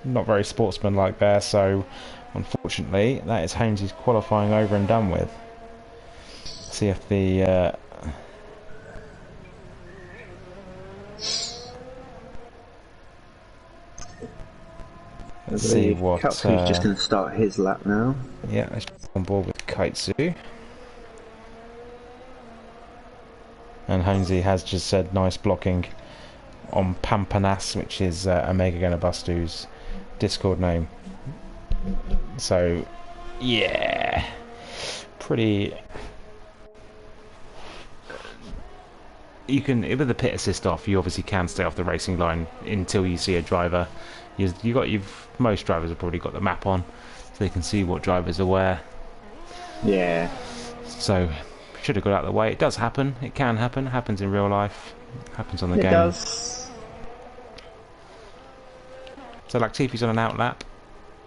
not very sportsmanlike there. So, unfortunately, that is Holmesy's qualifying over and done with. See if the let's see what. Kaltsu's just going to start his lap now. Yeah, let's jump on board with Kaitsu. And Holmesy has just said nice blocking on Pampanas, which is Omega Ganabustu's Discord name. So, yeah, pretty. You can, with the pit assist off, you obviously can stay off the racing line until you see a driver. Most drivers have probably got the map on, so they can see what drivers are where. Yeah. So, should have got out of the way. It does happen. It can happen. It happens in real life. It happens on the game. It does. So Latifi's on an out lap.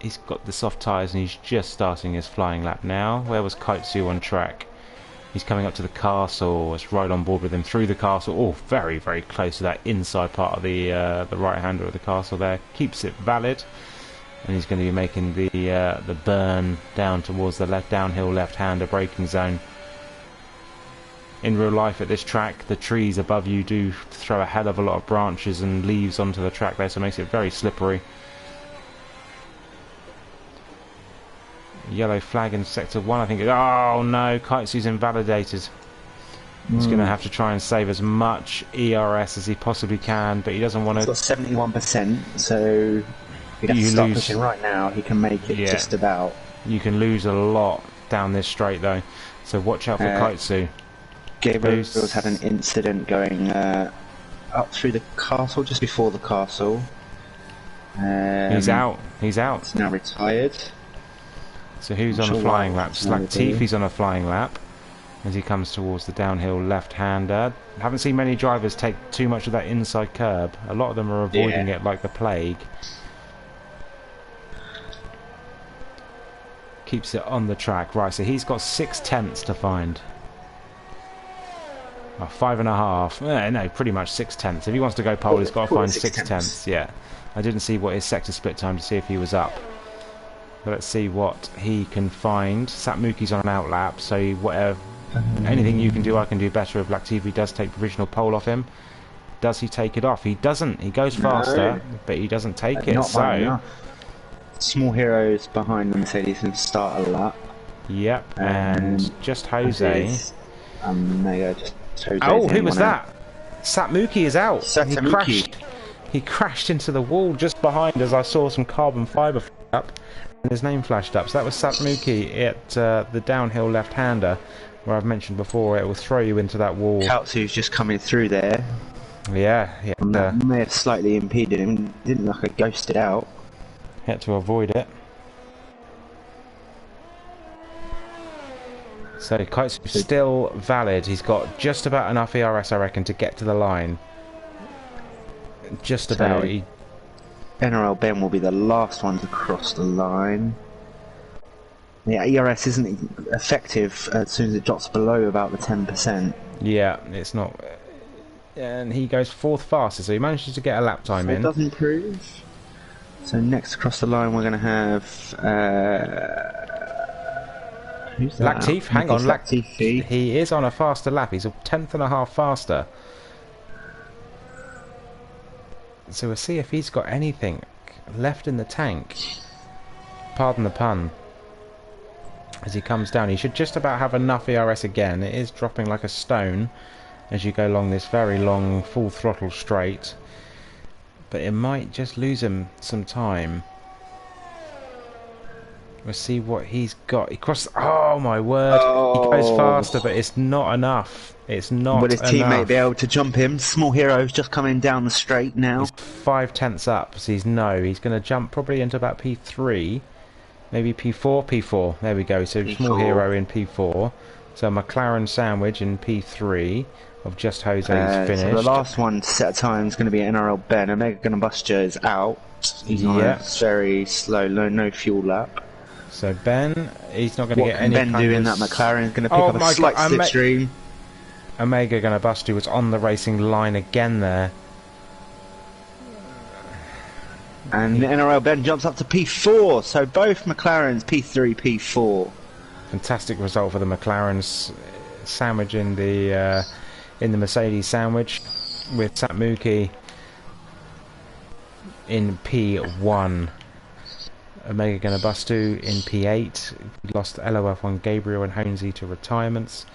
He's got the soft tyres and he's just starting his flying lap now. Where was Kaitsu on track? He's coming up to the castle. It's right on board with him through the castle. Oh, very, very close to that inside part of the right-hander of the castle there. Keeps it valid. And he's going to be making the burn down towards the downhill left-hander braking zone. In real life at this track, the trees above you do throw a hell of a lot of branches and leaves onto the track there, so it makes it very slippery. Yellow flag in sector 1, I think. Oh no, Kaitsu's invalidated. He's going to have to try and save as much ERS as he possibly can, but he doesn't want to. He's got 71%, so he'd have to start pushing right now. He can make it just about. You can lose a lot down this straight though, so watch out for Kaitsu. Gabriel's had an incident going up through the castle, just before the castle. He's out. He's out. He's now retired. So who's on a flying lap? Latifi's on a flying lap as he comes towards the downhill left-hander. Haven't seen many drivers take too much of that inside curb. A lot of them are avoiding it like the plague. Keeps it on the track. Right, so he's got 6/10 to find. 5.5. No, pretty much 6/10. If he wants to go pole, he's got to find 6/10. Yeah. I didn't see what his sector split time to see if he was up. But let's see what he can find. Satmuki's on an out lap, so whatever, anything you can do, I can do better. If Latifi does take provisional pole off him, does he take it off? He doesn't. He goes faster, but he doesn't take it. Not so enough. Small Heroes behind the Mercedes and start a lap. Yep, and just Jose. Just Jose. Oh, who was that? Satmuki is out. Satmuki. He crashed into the wall just behind as I saw some carbon fibre up. And his name flashed up. So that was Satmuki at the downhill left-hander, where I've mentioned before it will throw you into that wall. Kaltsu's just coming through there. Yeah. That may have slightly impeded him. Didn't look like it ghosted out. Had to avoid it. So Kaitsu's still valid. He's got just about enough ERS, I reckon, to get to the line. Just about. NRL Ben will be the last one to cross the line. Yeah, ERS isn't effective as soon as it drops below about the 10%. Yeah, it's not. And he goes 4th fastest, so he manages to get a lap time in. It doesn't improve. So next across the line we're going to have... who's that? Latif, hang on. Latifi. He is on a faster lap. He's a 10th.5 faster. So we'll see if he's got anything left in the tank. Pardon the pun. As he comes down, he should just about have enough ERS again. It is dropping like a stone as you go along this very long full throttle straight. But it might just lose him some time. We'll see what he's got. He crossed. Oh my word! Oh. He goes faster, but it's not enough. It's not Will his enough. teammate be able to jump him? Small Hero's just coming down the straight now. He's 5/10 up, so he's going to jump probably into about P3, maybe P4. P4. There we go. So P4. Small Hero in P4. So McLaren Sandwich in P3 of Just Jose's finished. So the last one set time is going to be NRL Ben. Omega Gunbuster is out. He's on a very slow, no fuel lap. So Ben, he's not going to get any. What can Ben do in that McLaren? He's going to pick up a slight slipstream. Omega Gunbuster was on the racing line again there. And NRL Ben jumps up to P4. So both McLarens P3, P4. Fantastic result for the McLarens. Sandwich in the Mercedes sandwich with Satmuki in P1. Omega Gunbuster in P8. Lost LOF1 Gabriel and Honesy to retirements.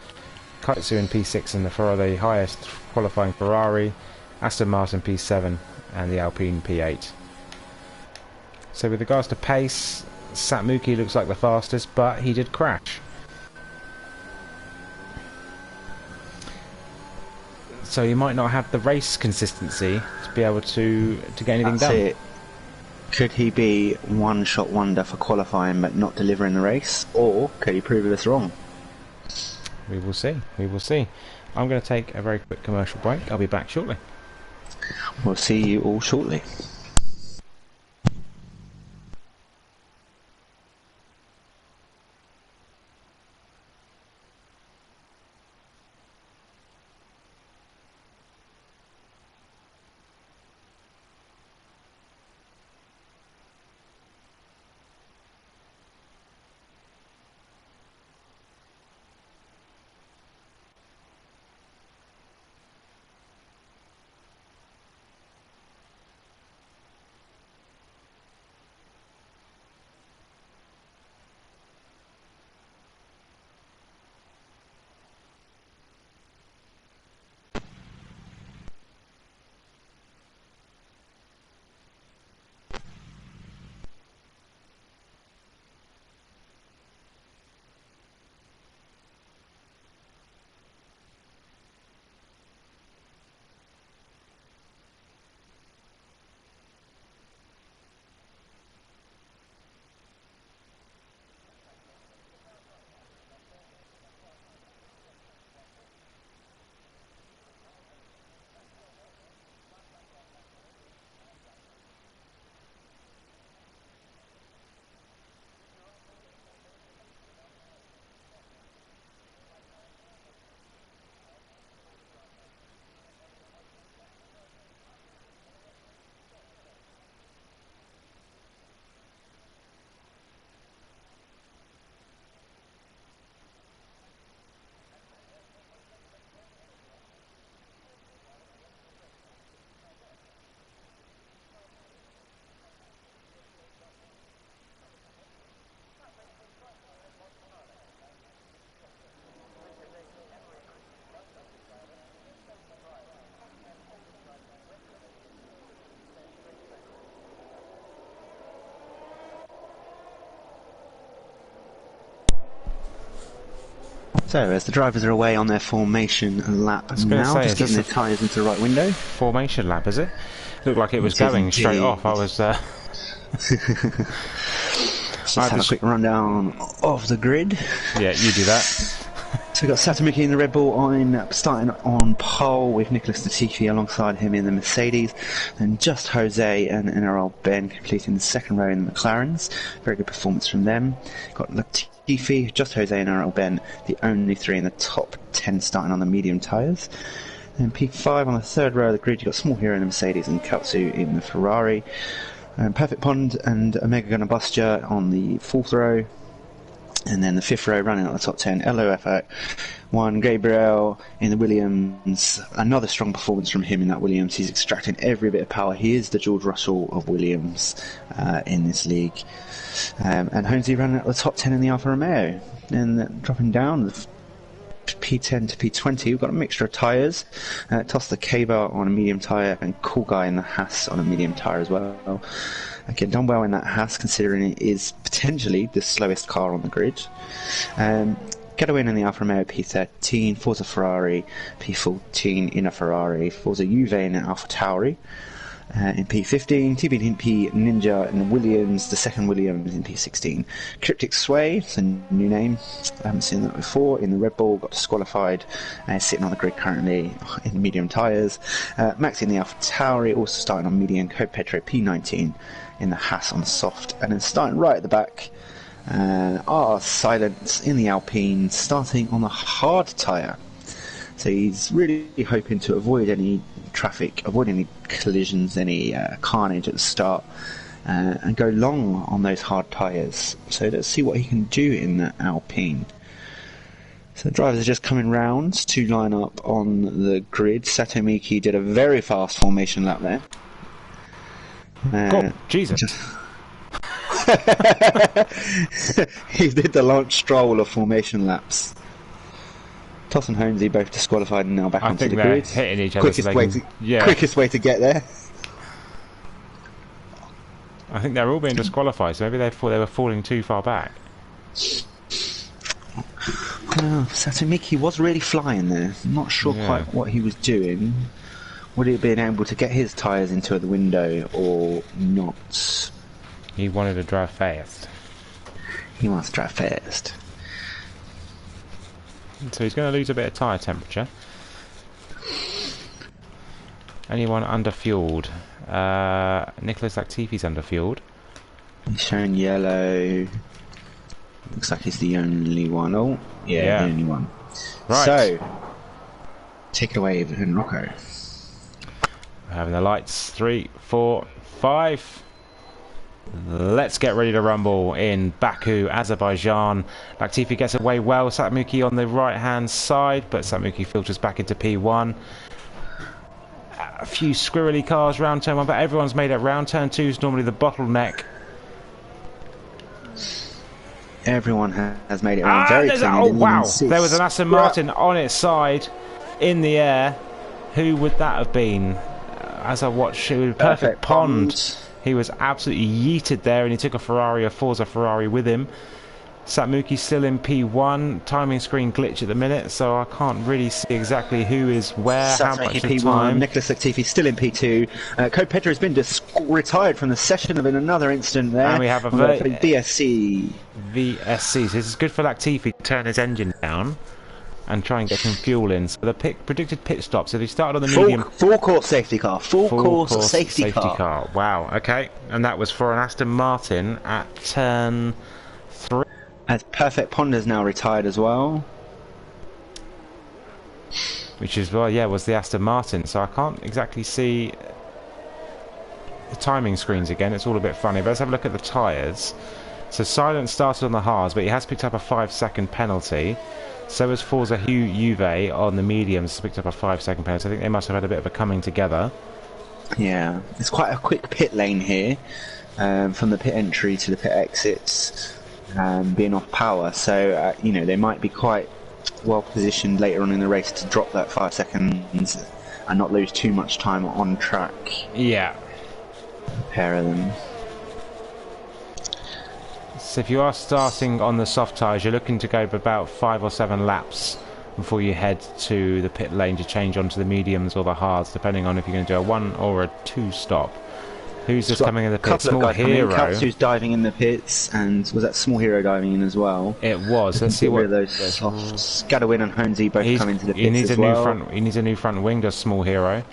Kaitsu in P6 in the Ferrari, the highest qualifying Ferrari. Aston Martin P7 and the Alpine P8. So with regards to pace, Satmuki looks like the fastest, but he did crash. So he might not have the race consistency to be able to get anything done. It. Could he be one-shot wonder for qualifying but not delivering the race, or could he prove us wrong? We will see. We will see. I'm going to take a very quick commercial break. I'll be back shortly. We'll see you all shortly. So, as the drivers are away on their formation lap now, just getting their tyres into the right window. Formation lap, is it? Looked like it was going straight off. I was... Let's just have a quick rundown of the grid. Yeah, you do that. So we've got Satumuki in the Red Bull starting on pole with Nicholas Latifi alongside him in the Mercedes. Then Just Jose and NRL Ben completing the second row in the McLarens. Very good performance from them. Got Latifi, Just Jose and NRL Ben, the only three in the top 10 starting on the medium tyres. Then P5 on the third row of the grid, you've got Small Hero in the Mercedes and Katsu in the Ferrari. Perfect Pond and Omega Gunbuster on the fourth row. And then the fifth row running at the top 10, LOF1 Gabriel in the Williams. Another strong performance from him in that Williams. He's extracting every bit of power. He is the George Russell of Williams in this league. And Honesy running at the top 10 in the Alfa Romeo. And dropping down, the P10 to P20. We've got a mixture of tyres. Toss the K-Bar on a medium tyre and Cool Guy in the Haas on a medium tyre as well. Again, done well in that Haas, considering it is potentially the slowest car on the grid. Getaway in the Alfa Romeo P13, Forza Ferrari P14 in a Ferrari, Forza Juve in an Alfa Tauri. In P15, TBP Ninja and Williams, the second Williams in P16. Cryptic Sway, it's a new name, I haven't seen that before, in the Red Bull, got disqualified, sitting on the grid currently in medium tyres. Max in the Alfa Tauri, also starting on medium, Co-Petro P19 in the Haas on soft, and then starting right at the back, Silence in the Alpine, starting on the hard tyre. So he's really hoping to avoid any traffic, avoid any collisions, any carnage at the start, and go long on those hard tyres. So let's see what he can do in that Alpine. So the drivers are just coming round to line up on the grid. Sato Miki did a very fast formation lap there. Oh, Jesus. He did the Lance Stroll of formation laps. Toss and Holmesy both disqualified and now back onto the grid. Hitting each other. Quickest way to get there. I think they're all being disqualified, so maybe they thought they were falling too far back. Well, Satomiki was really flying there. I'm not sure quite what he was doing. Would he have been able to get his tyres into the window or not? He wanted to drive fast. He wants to drive fast. So he's going to lose a bit of tyre temperature. Anyone under-fueled? Nicholas Latifi's under-fueled. He's showing yellow. Looks like he's the only one. Oh, yeah, the only one. Right. So, take it away, Evan Rocco. We're having the lights. 3, 4, 5. Let's get ready to rumble in Baku, Azerbaijan. Latifi gets away well. Satmuki on the right hand side, but Satmuki filters back into P1. A few squirrely cars round turn 1, but everyone's made it. Round turn 2 is normally the bottleneck. Everyone has made it around very clean. Oh wow, there was an Aston Martin on its side in the air. Who would that have been? As I watched, it was Perfect Pond. He was absolutely yeeted there, and he took a Ferrari, a Forza Ferrari with him. Satmuki's still in P1. Timing screen glitch at the minute, so I can't really see exactly who is where, how much P1, time. Nicholas Latifi still in P2. Co-Petro has been retired from the session of another incident there. And we have a VSC. VSC. So this is good for Latifi to turn his engine down and try and get some fuel in. So the predicted pit stops. So they started on the medium. Full course safety car. Full course safety car. Wow. Okay. And that was for an Aston Martin at turn 3. As Perfect Pond is now retired as well. Which is, well, yeah, was the Aston Martin. So I can't exactly see the timing screens again. It's all a bit funny. But let's have a look at the tyres. So Silence started on the hards, but he has picked up a 5-second penalty. So has Forza Juve on the mediums, picked up a 5-second penalty. I think they must have had a bit of a coming together. Yeah, it's quite a quick pit lane here, from the pit entry to the pit exits, being off power. So, you know, they might be quite well positioned later on in the race to drop that 5 seconds and not lose too much time on track. Yeah. A pair of them. So if you are starting on the soft tyres, you're looking to go about 5 or 7 laps before you head to the pit lane to change onto the mediums or the hards, depending on if you're going to do a 1 or a 2 stop. Who's just coming in the pit? Small Hero. Katsu's diving in the pits, and was that Small Hero diving in as well? It was. Let's see what those softs. Gadowin and Holmesy both come into the pits needs as a well. new front. He needs a new front wing. Does Small Hero?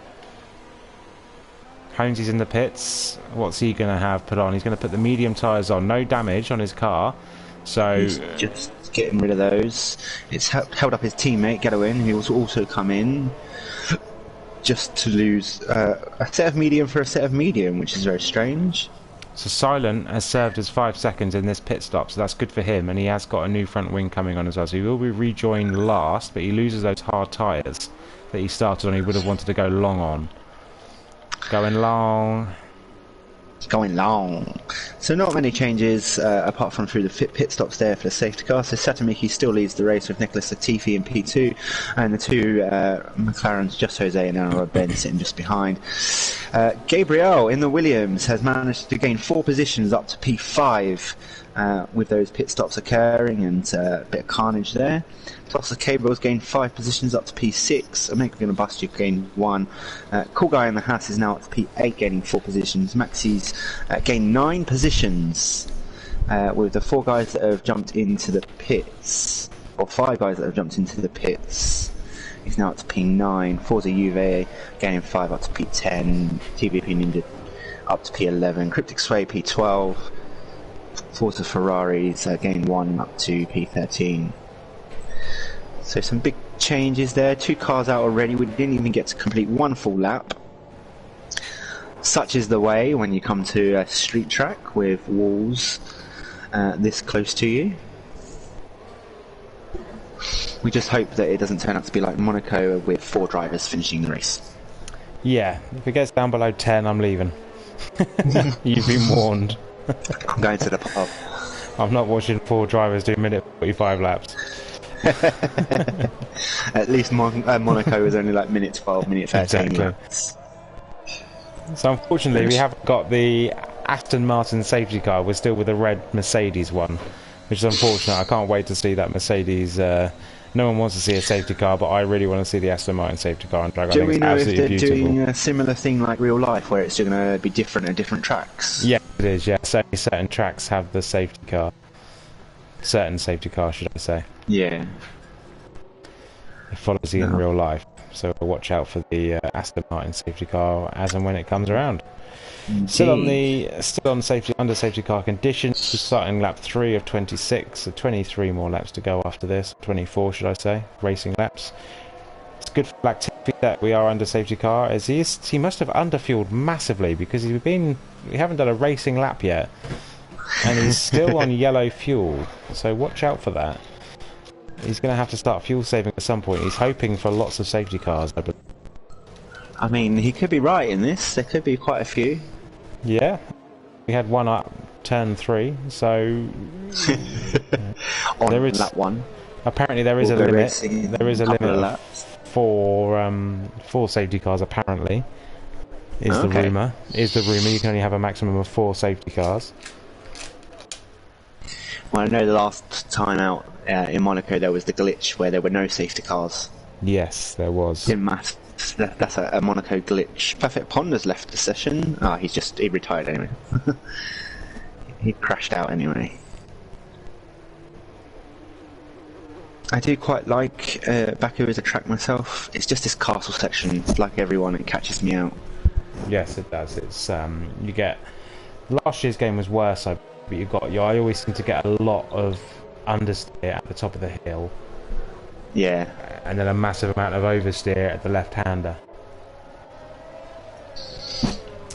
Holmesy's in the pits. What's he going to have put on? He's going to put the medium tyres on. No damage on his car. So he's just getting rid of those. It's held up his teammate Gadowin, who will also come in. Just to lose a set of medium for a set of medium, which is very strange. So Silent has served as 5 seconds in this pit stop, so that's good for him, and he has got a new front wing coming on as well. So he will be rejoined last, but he loses those hard tyres that he started on. He would have wanted to go long on. Going long. Going long. So not many changes apart from through the pit stops there for the safety car. So Satamiki still leads the race with Nicholas Latifi in P2, and the two McLarens, Just Jose and Aaron Ben, sitting just behind. Gabriel in the Williams has managed to gain 4 positions up to P5 with those pit stops occurring, and a bit of carnage there. Plus the Cable's gained 5 positions up to P6. I'm going to bust you, gained 1. Cool Guy in the Haas is now up to P8, gaining 4 positions. Maxi's gained 9 positions with the 4 guys that have jumped into the pits, or 5 guys that have jumped into the pits. He's now up to P9. Forza Juve gaining 5 up to P10. TVP Ninja up to P11. Cryptic Sway P12. Forza Ferraris gained 1 up to P13. So some big changes there. 2 cars out already. We didn't even get to complete 1 full lap. Such is the way when you come to a street track with walls this close to you. We just hope that it doesn't turn out to be like Monaco with 4 drivers finishing the race. Yeah, if it gets down below 10, I'm leaving. You've been warned. I'm going to the pub. I'm not watching 4 drivers do minute 45 laps. At least Monaco was only like minute 12, minute 13 Exactly. laps. So unfortunately we haven't got the Aston Martin safety car. We're still with the red Mercedes one, which is unfortunate. I can't wait to see that Mercedes. No one wants to see a safety car, but I really want to see the Aston Martin safety car on track. Do we know if they're beautiful. doing a similar thing like real life, where it's going to be different at different tracks? Yeah, it is. Yeah, certain tracks have the safety car. Certain safety cars, should I say? Yeah. It follows you in real life, so watch out for the Aston Martin safety car as and when it comes around. Still on safety, under safety car conditions. We're starting lap 3 of 26, so 23 more laps to go after this. 24, should I say? Racing laps. It's good for Black Tiffy that we are under safety car, as he must have underfueled massively, because we haven't done a racing lap yet, and he's still on yellow fuel. So watch out for that. He's going to have to start fuel saving at some point. He's hoping for lots of safety cars. I mean, he could be right in this. There could be quite a few. Yeah, we had one up turn 3, so On there is lap 1. apparently there is a limit. There is a limit for safety cars. Apparently, is the rumor. Is the rumor you can only have a maximum of 4 safety cars. Well, I know the last time out in Monaco there was the glitch where there were no safety cars. Yes, there was. Didn't matter. That's a Monaco glitch. Perfect Ponder's left the session. He retired anyway. He crashed out anyway. I do quite like Baku as a track myself. It's just this castle section, like everyone, it catches me out. Yes, it does. It's you get last year's game was worse, but I always seem to get a lot of understeer at the top of the hill. Yeah. And then a massive amount of oversteer at the left-hander.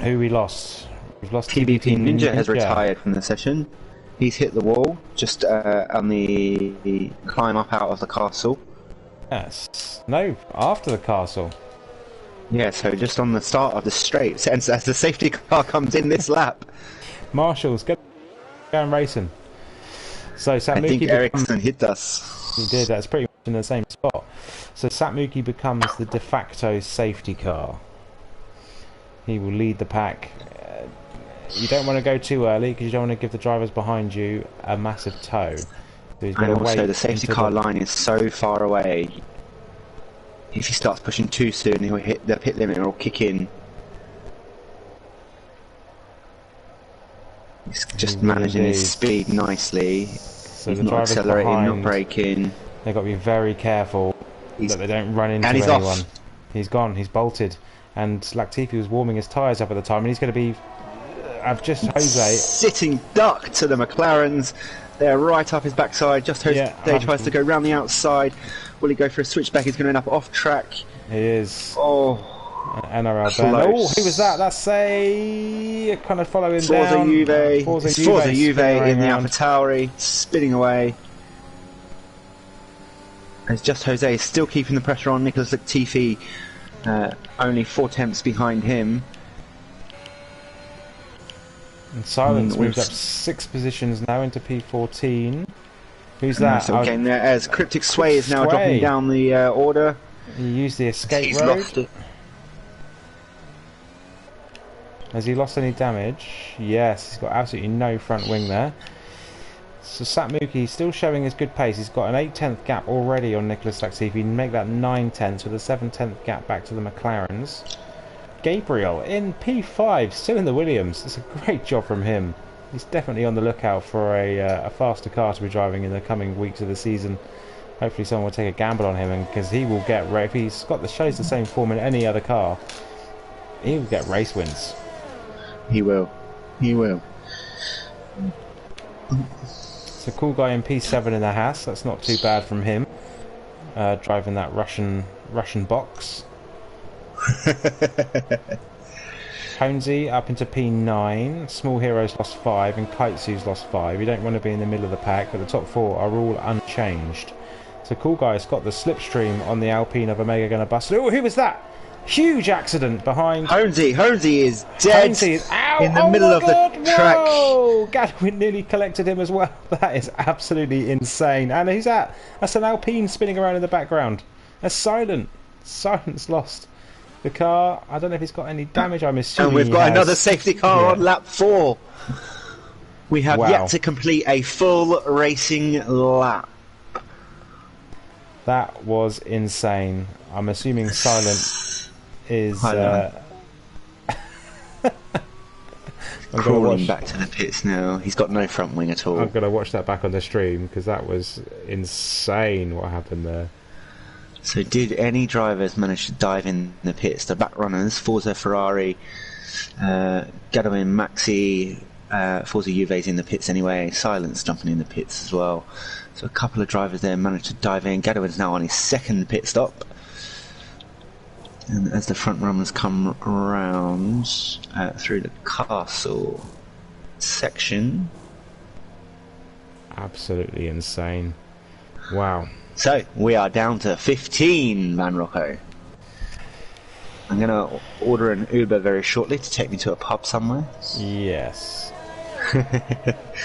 Who we lost? We've lost TBP Ninja has retired from the session. He's hit the wall just on the climb up out of the castle. Yes. No, after the castle. Yeah, so just on the start of the straight, and as the safety car comes in this lap. Marshall's going racing. So Satmuki I think Ericsson hit us. He did. That's pretty much in the same spot. So Satmuki becomes the de facto safety car. He will lead the pack. You don't want to go too early because you don't want to give the drivers behind you a massive tow. So he's and also the safety car line is so far away. If he starts pushing too soon, he'll hit the pit limit or kick in. He's just managing his speed nicely. So he's the not accelerating, behind, not braking. They've got to be very careful that they don't run into he's anyone. Off. He's gone. He's bolted. And Latifi was warming his tyres up at the time, and he's going to be... I've just Jose... Sitting duck to the McLarens. They're right up his backside. Just Jose tries to go round the outside. Will he go for a switchback? He's going to end up off track. He is. Oh, NRL Ben. Oh, who was that? That's kind of following down. Forza Juve in the AlphaTauri, spinning away. As Just Jose is still keeping the pressure on. Nicholas Latifi only 4 tenths behind him. And Silence moves up 6 positions now into P14. Who's Nice that? little game there, as Cryptic Sway is now dropping down the order. He used the escape He's road. lost it. Has he lost any damage? Yes, he's got absolutely no front wing there. So Satmuki still showing his good pace. He's got an 8/10 gap already on Nicholas Latifi. He can make that 9/10 with a 7/10 gap back to the McLarens. Gabriel in P5, still in the Williams. It's a great job from him. He's definitely on the lookout for a faster car to be driving in the coming weeks of the season. Hopefully someone will take a gamble on him, and because he will get, if he's got shows the same form in any other car, he will get race wins. He will. He will. It's a cool guy in P7 in the Haas. That's not too bad from him. Driving that Russian box. Honesy up into P9. Small Heroes lost 5 and Kaitsu's lost 5. You don't want to be in the middle of the pack, but the top 4 are all unchanged. So cool guy's got the slipstream on the Alpine of Omega gonna bust. Oh, who was that? Huge accident behind. Honesy is dead. Honesy is in the middle of the track. Whoa! Gadwin nearly collected him as well. That is absolutely insane. And who's that? That's an Alpine spinning around in the background. That's Silent. Silent's lost the car. I don't know if he's got any damage. I'm assuming. And we've got another safety car on lap 4. We have yet to complete a full racing lap. That was insane. I'm assuming Silent is crawling back to the pits now. He's got no front wing at all. I'm going to watch that back on the stream because that was insane what happened there. So did any drivers manage to dive in the pits? The back runners, Forza Ferrari, Gadwin, Maxi, Forza Juve's in the pits anyway. Silence jumping in the pits as well. So a couple of drivers there managed to dive in. Gadwin's now on his 2nd pit stop. And as the front runners come around through the castle section. Absolutely insane. Wow. So we are down to 15, Van Rocco. I'm going to order an Uber very shortly to take me to a pub somewhere. Yes.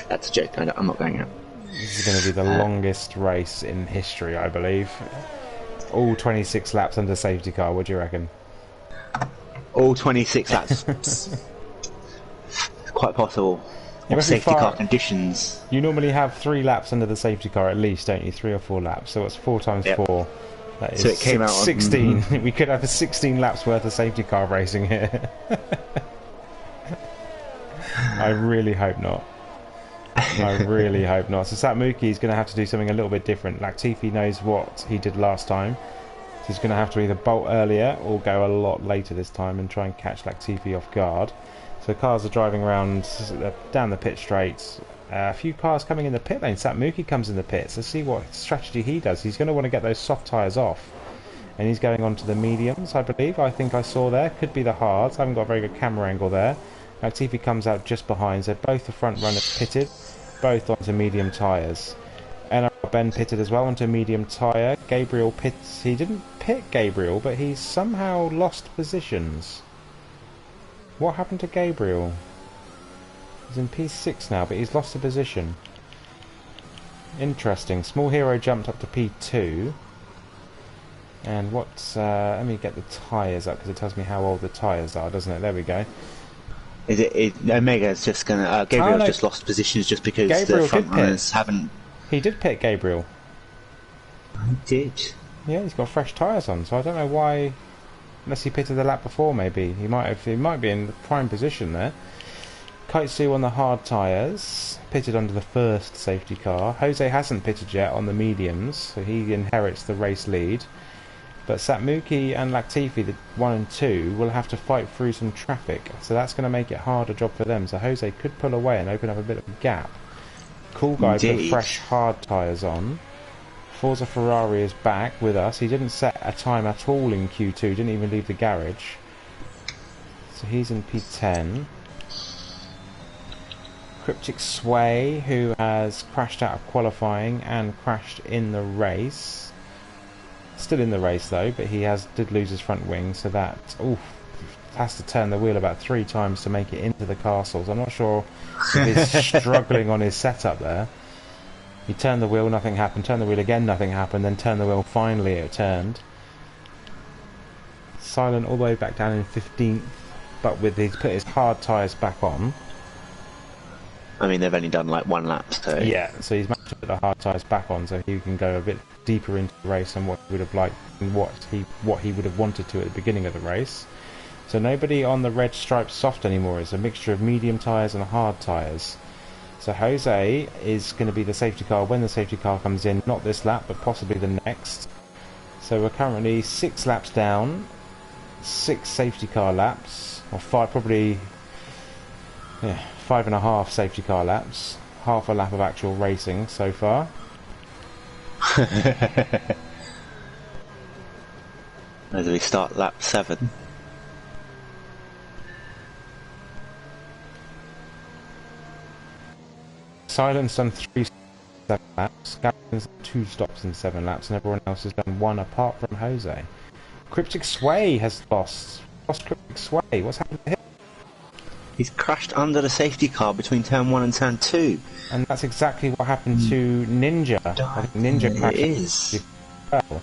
That's a joke. I'm not going out. This is going to be the longest race in history, I believe. All 26 laps under safety car, what do you reckon? All 26 laps. It's quite possible. Safety car conditions. You normally have 3 laps under the safety car at least, don't you? 3 or 4 laps. So it's 4 times 4. That is, so it came out 16. We could have a 16 laps worth of safety car racing here. I really hope not. I really hope not. So Satmuki is going to have to do something a little bit different. Latifi knows what he did last time. So he's going to have to either bolt earlier or go a lot later this time and try and catch Latifi off guard. So cars are driving around down the pit straight. A few cars coming in the pit lane. Satmuki comes in the pits. Let's see what strategy he does. He's going to want to get those soft tyres off. And he's going on to the mediums, I believe. I think I saw there. Could be the hards. I haven't got a very good camera angle there. Latifi comes out just behind. So both the front runners pitted. Both onto medium tyres. NRL Ben pitted as well onto a medium tyre. Gabriel pits. He didn't pit Gabriel, but he's somehow lost positions. What happened to Gabriel? He's in P6 now, but he's lost a position. Interesting. Small Hero jumped up to P2. And what's... let me get the tyres up, because it tells me how old the tyres are, doesn't it? There we go. Omega's just going to... Gabriel's just lost positions just because Gabriel the front runners haven't... He did pit Gabriel. He did? Yeah, he's got fresh tyres on, so I don't know why... Unless he pitted the lap before, maybe. He might be in the prime position there. Kaitsu on the hard tyres. Pitted under the first safety car. Jose hasn't pitted yet on the mediums, so he inherits the race lead. But Satmuki and Latifi, the 1 and 2, will have to fight through some traffic. So that's going to make it a harder job for them. So Jose could pull away and open up a bit of a gap. Cool guy put fresh hard tyres on. Forza Ferrari is back with us. He didn't set a time at all in Q2. Didn't even leave the garage. So he's in P10. Cryptic Sway, who has crashed out of qualifying and crashed in the race. Still in the race though, but he did lose his front wing, so that has to turn the wheel about 3 times to make it into the castle. So I'm not sure if he's struggling on his setup there. He turned the wheel, nothing happened. Turned the wheel again, nothing happened. Then turned the wheel, finally it turned. Silent all the way back down in 15th, but with he's put his hard tyres back on. I mean, they've only done like 1 lap, so... Yeah, so he's managed to put the hard tyres back on, so he can go a bit deeper into the race than what he would have liked and what he would have wanted to at the beginning of the race. So nobody on the red striped soft anymore. It's a mixture of medium tyres and hard tyres. So Jose is going to be the safety car when the safety car comes in, not this lap, but possibly the next. So we're currently 6 laps down, 6 safety car laps, or 5, probably, yeah, 5.5 safety car laps, half a lap of actual racing so far. As we start lap 7. Silence done 3 7 laps, Gavin's 2 stops in 7 laps, and everyone else has done 1 apart from Jose. Cryptic Sway has lost Cryptic Sway. What's happened to him? He's crashed under the safety car between turn 1 and turn 2. And that's exactly what happened to Ninja. I think Ninja crashed. It is. Well.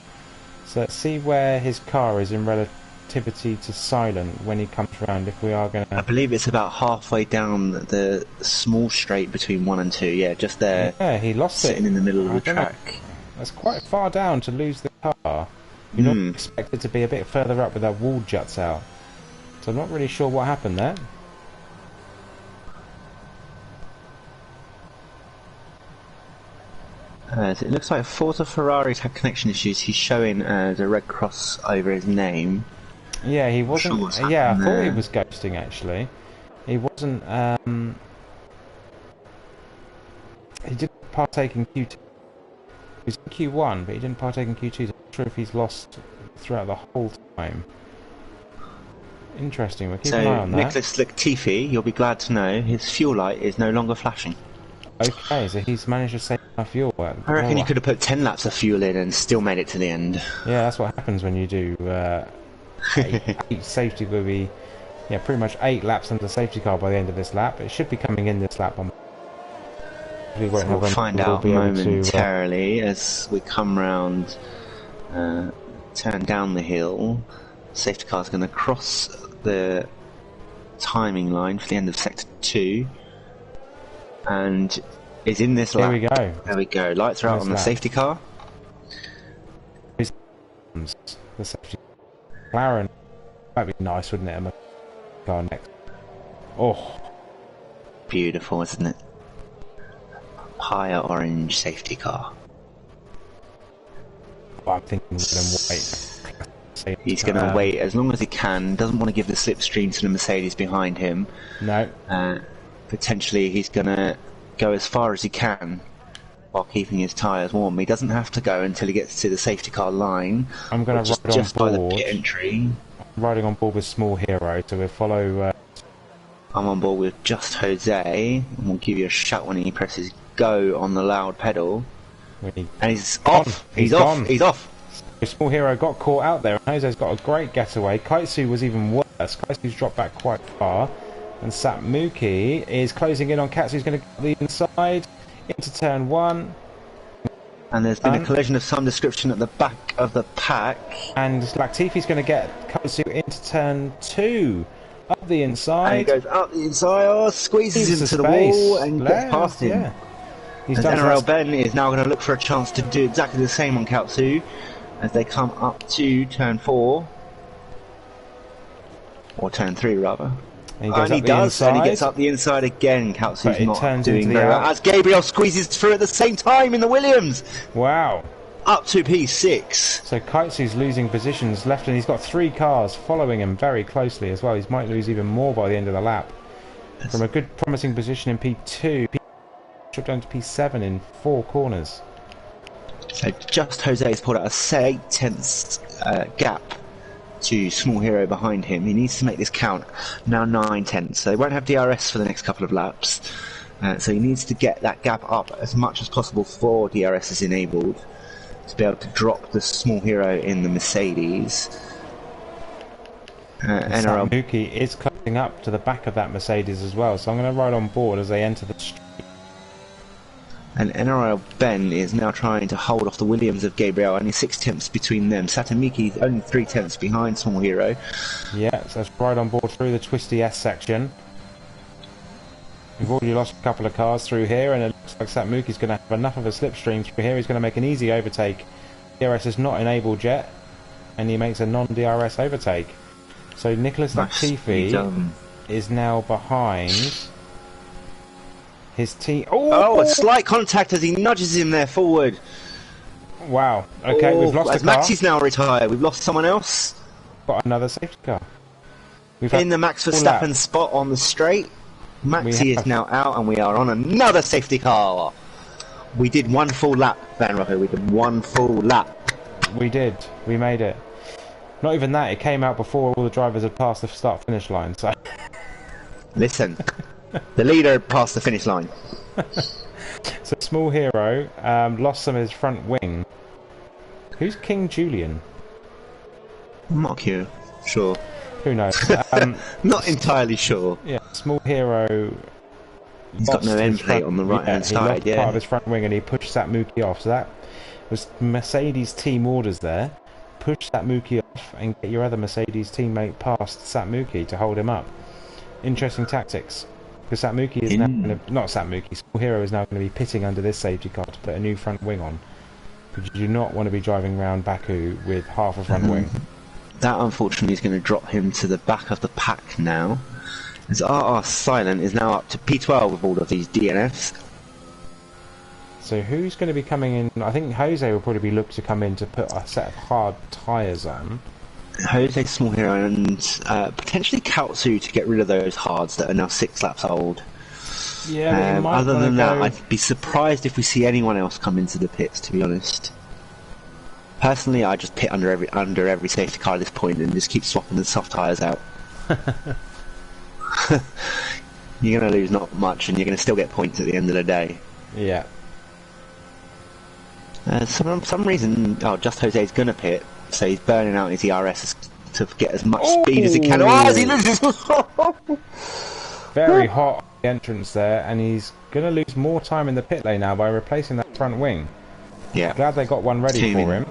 So let's see where his car is in relativity to Silent when he comes around, if we are going to... I believe it's about halfway down the small straight between 1 and 2. Yeah, just there. Yeah, he lost sitting it. in the middle of the track. That's quite far down to lose the car. You don't expect it to be a bit further up with that wall juts out. So I'm not really sure what happened there. So it looks like Forza Ferrari's had connection issues. He's showing the red cross over his name. Yeah, he wasn't. Sure Yeah, I thought he was ghosting actually. He wasn't. He didn't partake in Q2. He was in Q1, but he didn't partake in Q2. So I'm not sure if he's lost throughout the whole time. Interesting. We'll keep an eye on that. Nicholas Latifi, you'll be glad to know, his fuel light is no longer flashing. Okay, so he's managed to save enough fuel. I reckon he could have put 10 laps of fuel in and still made it to the end. Yeah, that's what happens when you do 8 safety. Will be, yeah, pretty much 8 laps under the safety car by the end of this lap. It should be coming in this lap. We'll find out momentarily as we come round, turn down the hill. Safety car is going to cross the timing line for the end of sector 2. And is in this lap. Here we go. There we go. Lights are out on the safety car. The safety McLaren might be nice, wouldn't it? Car next. Oh, beautiful, isn't it? Higher orange safety car. Well, I'm thinking red and white. He's going to wait as long as he can. Doesn't want to give the slipstream to the Mercedes behind him. No. Potentially he's going to go as far as he can while keeping his tyres warm. He doesn't have to go until he gets to the safety car line. I'm going to ride just on by board. The pit entry. I'm riding on board with Small Hero, so we'll follow... I'm on board with Just Jose, and we'll give you a shout when he presses go on the loud pedal. And he's off! He's off! He's off! Small Hero got caught out there, and Jose's got a great getaway. Kaitsu was even worse. Kaitsu's dropped back quite far. And Satmuki is closing in on Katsu. He's going to go the inside into turn 1. And there's been a collision of some description at the back of the pack. And Latifi's going to get Katsu into turn 2. Up the inside. And he goes up the inside, squeezes into the wall and gets past him. Yeah. He's done NRL Ben is now going to look for a chance to do exactly the same on Katsu as they come up to turn 4. Or turn 3 rather. And he does, and he gets up the inside again. Katsu's not doing very well. As Gabriel squeezes through at the same time in the Williams. Wow. Up to P6. So Kaitsu's losing positions left, and he's got 3 cars following him very closely as well. He might lose even more by the end of the lap. From a good promising position in P2, P down to P7 in 4 corners. So Just Jose has pulled out a 8/10 gap to Small Hero behind him. He needs to make this count. Now 9/10. So they won't have DRS for the next couple of laps. So he needs to get that gap up as much as possible before DRS is enabled to be able to drop the Small Hero in the Mercedes. NRL. Samuki is closing up to the back of that Mercedes as well, so I'm going to ride on board as they enter the street. And NRL Ben is now trying to hold off the Williams of Gabriel, only 6 tenths between them. Satamiki only 3 tenths behind Small Hero. Yeah, so let's ride on board through the twisty S section. We've already lost a couple of cars through here, and it looks like Satmuki's going to have enough of a slipstream through here. He's going to make an easy overtake. DRS is not enabled yet, and he makes a non-DRS overtake. So Nicholas Latifi is now behind his team. Oh, a slight contact as he nudges him there forward. Wow. Okay, we've lost a car. Maxi's now retired. We've lost someone else. Got another safety car. We've in the Max Verstappen spot on the straight. Maxi is now out, and we are on another safety car. We did one full lap, Van Rocco. We did one full lap. We did. We made it. Not even that. It came out before all the drivers had passed the start-finish line. So, listen, the leader passed the finish line. So Small Hero lost some of his front wing. Who's King Julian? I'm not sure. Who knows? Not entirely sure. Yeah, Small Hero. He's got no end plate on the right-hand side. He lost part of his front wing and he pushed Satmuki off. So that was Mercedes team orders there. Push Satmuki off and get your other Mercedes teammate past Satmuki to hold him up. Interesting tactics. Because Satmuki is now going to... Not Satmuki, Small Hero is now going to be pitting under this safety car to put a new front wing on. Because you do not want to be driving around Baku with half a front wing. That unfortunately is going to drop him to the back of the pack now. As RR Silent is now up to P12 with all of these DNFs. So who's going to be coming in? I think Jose will probably be looked to come in to put a set of hard tyres on. Jose, Small Hero, and potentially Kautsu to get rid of those hards that are now 6 laps old. Yeah, other than that, I'd be surprised if we see anyone else come into the pits, to be honest. Personally, I just pit under every safety car at this point and just keep swapping the soft tyres out. You're going to lose not much, and you're going to still get points at the end of the day. Yeah. Some reason, Just Jose's going to pit, so he's burning out his ERS to get as much speed as he can. Oh, as he loses! Very hot entrance there, and he's going to lose more time in the pit lane now by replacing that front wing. Yeah. Glad they got one ready for him.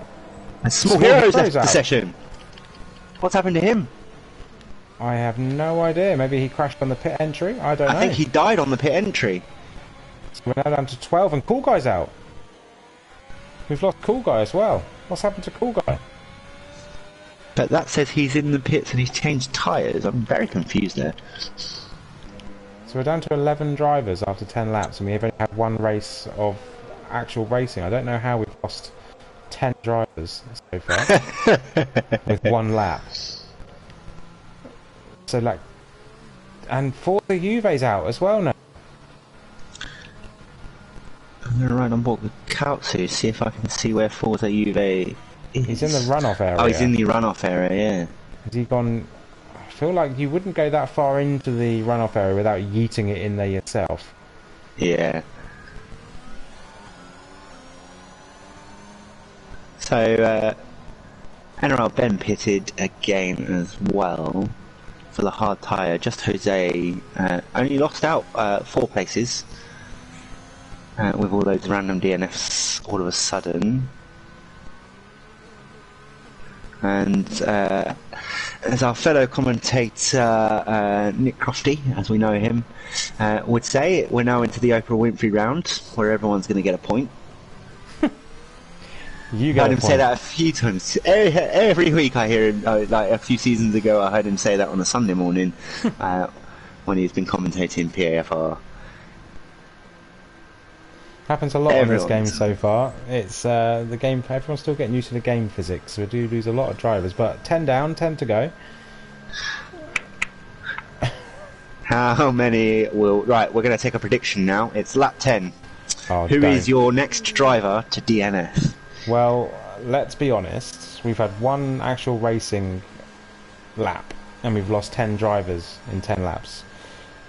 And Small Hero's left the session. What's happened to him? I have no idea. Maybe he crashed on the pit entry? I don't know. I think he died on the pit entry. So we're now down to 12 and Cool Guy's out. We've lost Cool Guy as well. What's happened to Cool Guy? But that says he's in the pits and he's changed tyres. I'm very confused there. So we're down to 11 drivers after 10 laps, and we have only had one race of actual racing. I don't know how we've lost 10 drivers so far with one lap. So like, and Forza Juve's out as well now. I'm going to ride on board with Kautsu, see if I can see where Forza Juve is. He's in the runoff area. Oh, he's in the runoff area, yeah. Has he gone... I feel like you wouldn't go that far into the runoff area without yeeting it in there yourself. Yeah. So, NRL Ben pitted again as well for the hard tyre. Just Jose only lost out 4 places with all those random DNFs all of a sudden. And as our fellow commentator Nick Crofty, as we know him, would say, we're now into the Oprah Winfrey round where everyone's going to get a point. You heard him say that a few times. Every week I hear him, like a few seasons ago I heard him say that on a Sunday morning when he's been commentating PAFR. Happens a lot in this game so far. It's the game, everyone's still getting used to the game physics, so we do lose a lot of drivers, but 10 down, 10 to go. How many will... Right, we're going to take a prediction now. It's lap 10. Who is your next driver to DNF? Well, let's be honest. We've had one actual racing lap, and we've lost 10 drivers in 10 laps.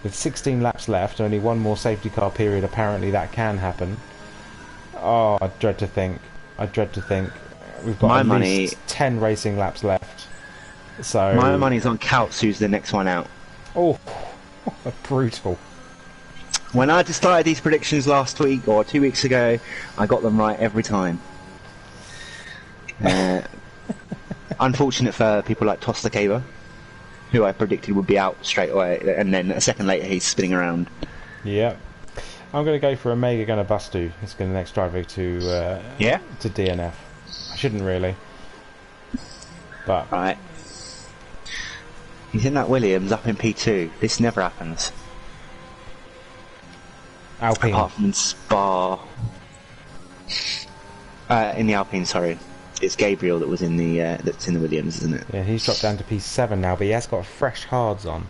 With 16 laps left, only one more safety car period, apparently that can happen. Oh, I dread to think. I dread to think. We've got at least 10 racing laps left. So my money's on Kauts, who's the next one out. Oh, brutal. When I started these predictions last week or 2 weeks ago, I got them right every time. Unfortunate for people like Tostakava, who I predicted would be out straight away, and then a second later he's spinning around. Yeah. I'm going to go for Omega Gunner Bustu. It's going to the next driver to DNF. I shouldn't really. But right. He's in that Williams up in P2. This never happens. Alpine. Apart from in Spa. In the Alpine, sorry. It's Gabriel that was in the that's in the Williams, isn't it? Yeah, he's dropped down to P7 now, but he has got fresh hards on.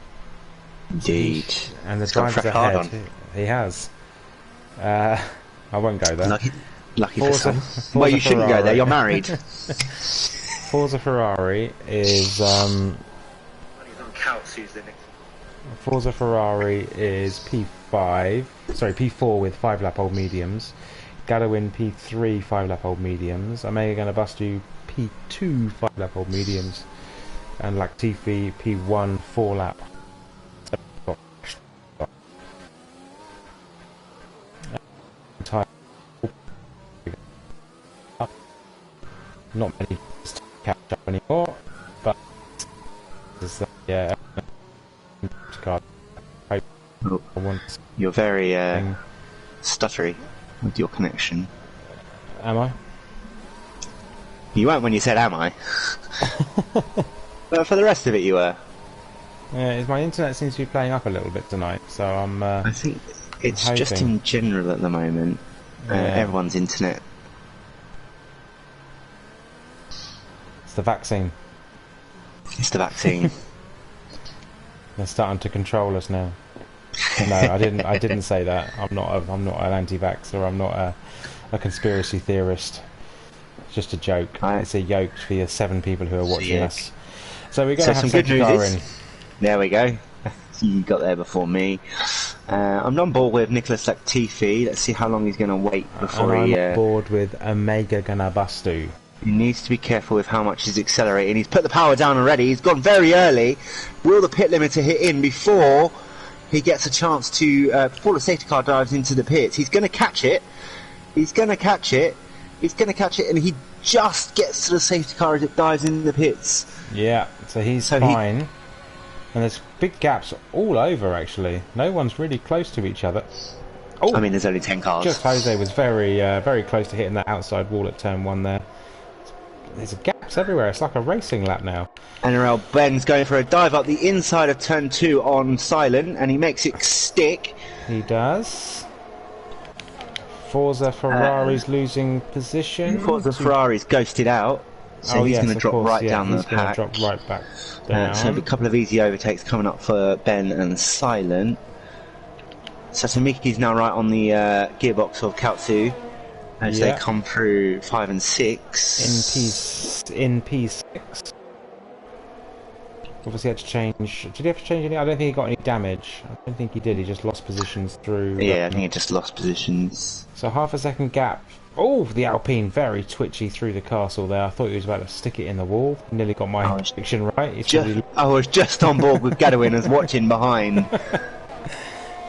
Indeed. And the He's got a driver's fresh hard ahead. on. He has. I won't go there. Lucky for some. Well, you shouldn't go there. You're married. Forza Ferrari is. Forza Ferrari is P5. Sorry, P4 with 5-lap-old mediums. Gadowin P3 5-lap-old mediums. Omega Gunner Bustu P2 5-lap-old mediums. And Latifi P1 4-lap. Not many to catch up anymore, but this is yeah. Oh, you're very stuttery with your connection. Am I? You weren't when you said "am I," but for the rest of it, you were. Yeah, my internet seems to be playing up a little bit tonight, so I'm. I think it's just in general at the moment. Everyone's internet. It's the vaccine. It's the vaccine. They're starting to control us now. No, I didn't say that. I'm not an anti-vaxxer. I'm not a conspiracy theorist. It's just a joke. It's a yoke for your 7 people who are watching us. So we're going to have some good news news. There we go. You got there before me. I'm on board with Nicholas Latifi. Let's see how long he's going to wait before I'm on board with Omega Gunner Bustu. He needs to be careful with how much he's accelerating. He's put the power down already. He's gone very early. Will the pit limiter hit in before he gets a chance to, before the safety car dives into the pits? He's going to catch it. He's going to catch it. He's going to catch it, and he just gets to the safety car as it dives in the pits. Yeah, so he's fine. And there's big gaps all over, actually. No one's really close to each other. Oh, I mean, there's only 10 cars. Just Jose was very close to hitting that outside wall at turn 1 there. There's gaps everywhere. It's like a racing lap now. NRL Ben's going for a dive up the inside of turn 2 on silent, and he makes it stick. He does. Forza Ferrari's losing position. Forza Ferrari's ghosted out, so he's going to drop down the pack. Drop right back down. So a couple of easy overtakes coming up for Ben and Silent. Sasamiki's now right on the gearbox of Kautsu as they come through 5 and 6. In P6. Obviously had to change. Did he have to change any? I don't think he got any damage. I don't think he did. He just lost positions through. Yeah, I think he just lost positions. So half a second gap. Oh, the Alpine very twitchy through the castle there. I thought he was about to stick it in the wall. Nearly got my prediction right. I was just on board with Gadowin as watching behind.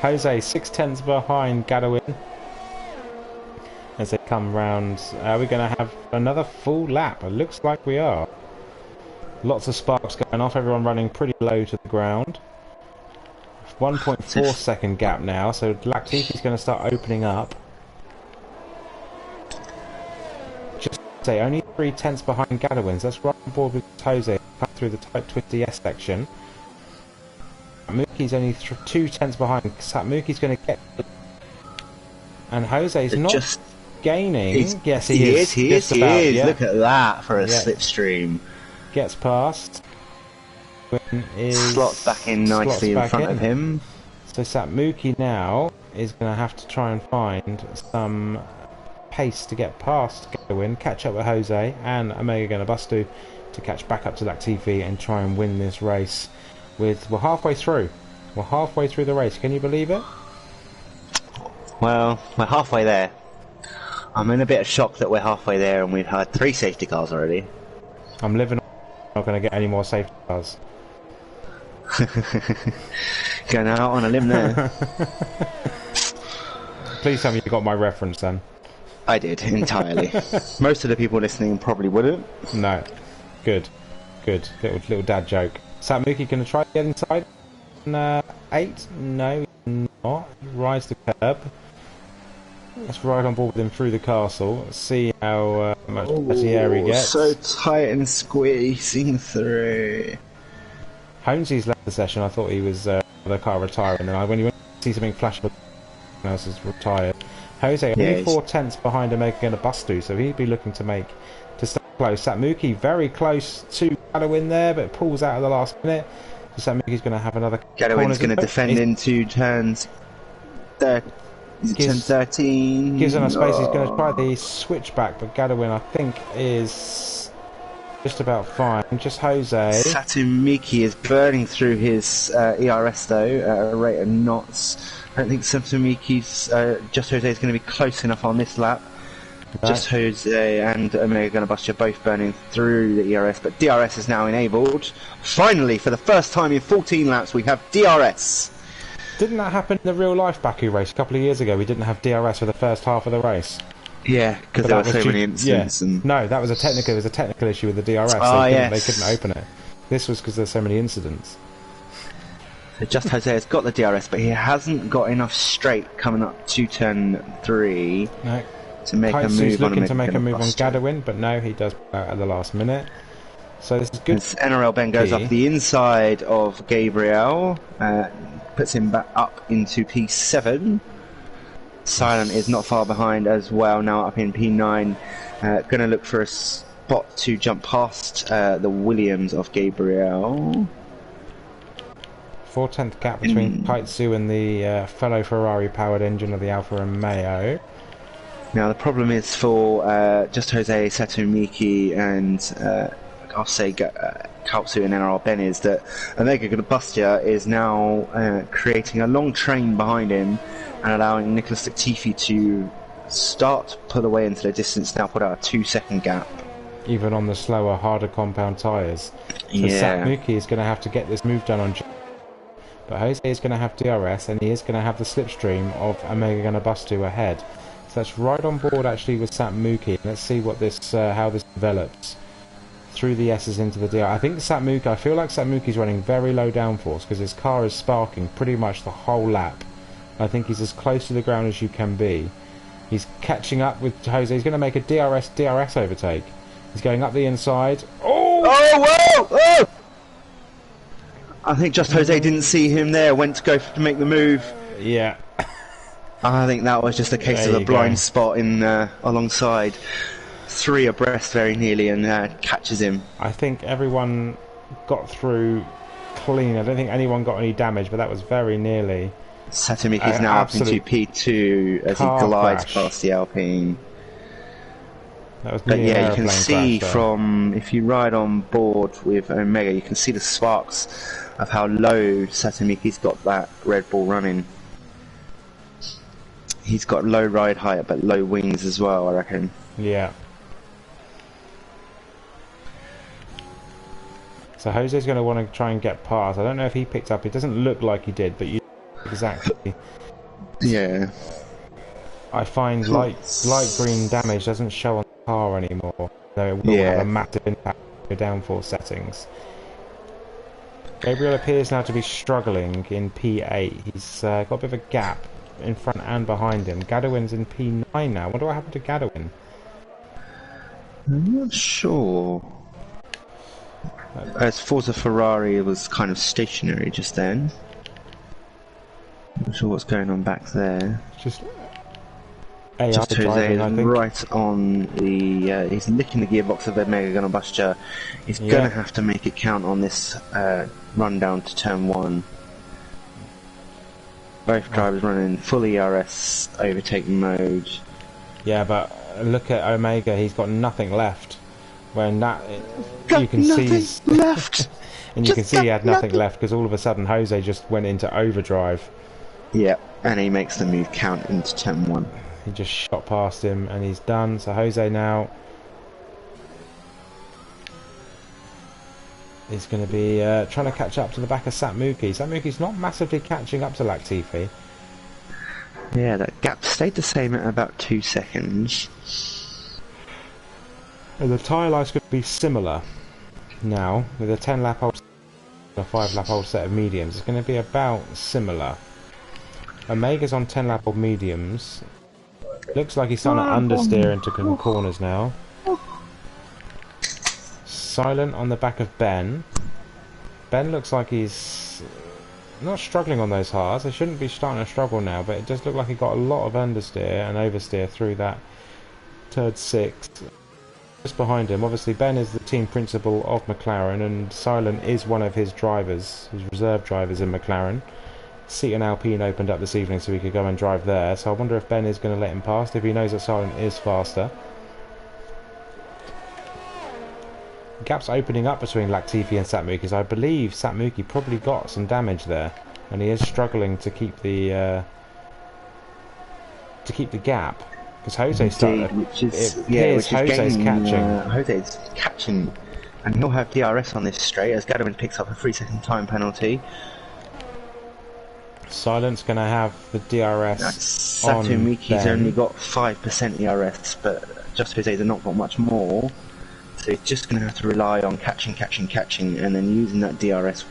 Jose 6/10 behind Gadowin as they come round. Are we going to have another full lap? It looks like we are. Lots of sparks going off. Everyone running pretty low to the ground. 1.4 second gap now. So Latifi's going to start opening up. Just say only 3/10 behind Gadowin. That's right on board with Jose. Come through the tight twisty S section. Mooki's only 2/10 behind. Mooki's going to get, and Jose's not just gaining. Yes, he is. He is. Yeah. Look at that for a slipstream. Gets past. Slots back in nicely in front of him. So Satmuki now is going to have to try and find some pace to get past Gadowin, catch up with Jose and Omega Gunner Bustu to catch back up to Latifi and try and win this race. We're halfway through. We're halfway through the race. Can you believe it? Well, we're halfway there. I'm in a bit of shock that we're halfway there and we've had 3 safety cars already. I'm living not going to get any more safety cars. Going out on a limb there. Please tell me you got my reference then. I did, entirely. Most of the people listening probably wouldn't. No. Good. Good. Little dad joke. Satmuki going to try to get inside? 8? No, he's not. Rise the curb. Let's ride on board with him through the castle. Let's see how much better air he gets. So tight and squeezing through. Holmesy's left the session. I thought he was the car retiring, and when you went to see something flash, someone else is retired. Jose only 4 tenths behind Omega going to Bastu, so he'd be looking to stay close. Satmuki very close to Gadowin there, but pulls out at the last minute. So Satmuki's going to have another. Gadowin's going to defend into turns. Turn 13. Gives him a space. He's going to try the switchback, but Gadowin I think is just about fine. Just Jose. Satsuki is burning through his ERS though at a rate of knots. I don't think Satsumiki's Just Jose is going to be close enough on this lap. No. Just Jose and Omega going to bust you both burning through the ERS, but DRS is now enabled. Finally, for the first time in 14 laps, we have DRS. Didn't that happen in the real life Baku race a couple of years ago? We didn't have DRS for the first half of the race. Yeah, because there were so many incidents. Yeah. No, that was a technical. It was a technical issue with the DRS. They couldn't open it. This was because there's so many incidents. So Just Jose has got the DRS, but he hasn't got enough straight coming up to turn 3 to make a move on. Looking to make a move on Gadowin, but no, he does at the last minute. So this is good. As NRL Ben goes off the inside of Gabriel, puts him back up into P7. Silent is not far behind as well, now up in P9. Going to look for a spot to jump past the Williams of Gabriel. 4/10 gap between Kaitsu and the fellow Ferrari-powered engine of the Alfa Romeo. Now the problem is for Just Jose, Satomiki and I'll say Kaitsu and NRL Ben is that Omega Gudabustia is now creating a long train behind him and allowing Nicholas Latifi to pull away into the distance, now put out a 2-second gap. Even on the slower, harder compound tyres. So Satmuki is going to have to get this move done on. But Jose is going to have DRS, and he is going to have the slipstream of Omega Ganabustu ahead. So that's right on board actually with Satmuki. Let's see what this, how this develops through the S's into the DR. I think I feel like Satmuki's running very low downforce because his car is sparking pretty much the whole lap. I think he's as close to the ground as you can be. He's catching up with Jose. He's going to make a DRS overtake. He's going up the inside. Oh! Oh! Whoa! Oh! I think Just Jose didn't see him there. Went to go to make the move. Yeah. I think that was just a case of a blind spot in alongside 3 abreast very nearly, and catches him. I think everyone got through clean. I don't think anyone got any damage, but that was very nearly. Satamiki's now up into P2 as he glides past the Alpine. But yeah, you can see from, if you ride on board with Omega, you can see the sparks of how low Satamiki's got that Red Bull running. He's got low ride height but low wings as well, I reckon. Yeah. So Jose's going to want to try and get past. I don't know if he picked up. It doesn't look like he did, but you exactly. Yeah. I find light green damage doesn't show on the car anymore, though it will have a massive impact on your downforce settings. Gabriel appears now to be struggling in P8. He's got a bit of a gap in front and behind him. Gadowin's in P9 now. What do I happen to Gadowin? I'm not sure. As Forza Ferrari was kind of stationary just then. Not sure what's going on back there. Just Just Jose is right on the. He's licking the gearbox of Omega Gunabusture. He's gonna have to make it count on this run down to turn 1. Both drivers running full ERS overtake mode. Yeah, but look at Omega. He's got nothing left. When that got you can see left. and you can see he had nothing left because all of a sudden Jose just went into overdrive. Yeah, and he makes the move count into turn 1. He just shot past him and he's done. So Jose now is going to be trying to catch up to the back of Satmuki. Satmuki's not massively catching up to Latifi. Yeah, that gap stayed the same at about 2 seconds. And the tyre life's going to be similar now, with a 10 lap old, a 5 lap old set of mediums. It's going to be about similar. Omega's on 10 lap old mediums. Looks like he's starting to understeer into corners now. Silent on the back of Ben. Ben looks like he's not struggling on those hards. They shouldn't be starting to struggle now, but it does look like he got a lot of understeer and oversteer through that turd 6. Just behind him, obviously Ben is the team principal of McLaren, and Silent is one of his drivers, his reserve drivers in McLaren. Seaton Alpine opened up this evening so he could go and drive there, so I wonder if Ben is going to let him past if he knows that Silent is faster. Gap's opening up between Latifi and Satmuki, because I believe Satmuki probably got some damage there, and he is struggling to keep the gap. Because Jose started, Jose's catching, and he'll have DRS on this straight as Gadwin picks up a 3-second time penalty. Silent's going to have the DRS on Satumiki's Ben. only got 5% DRS, but Just Jose's not got much more. So he's just going to have to rely on catching, and then using that DRS.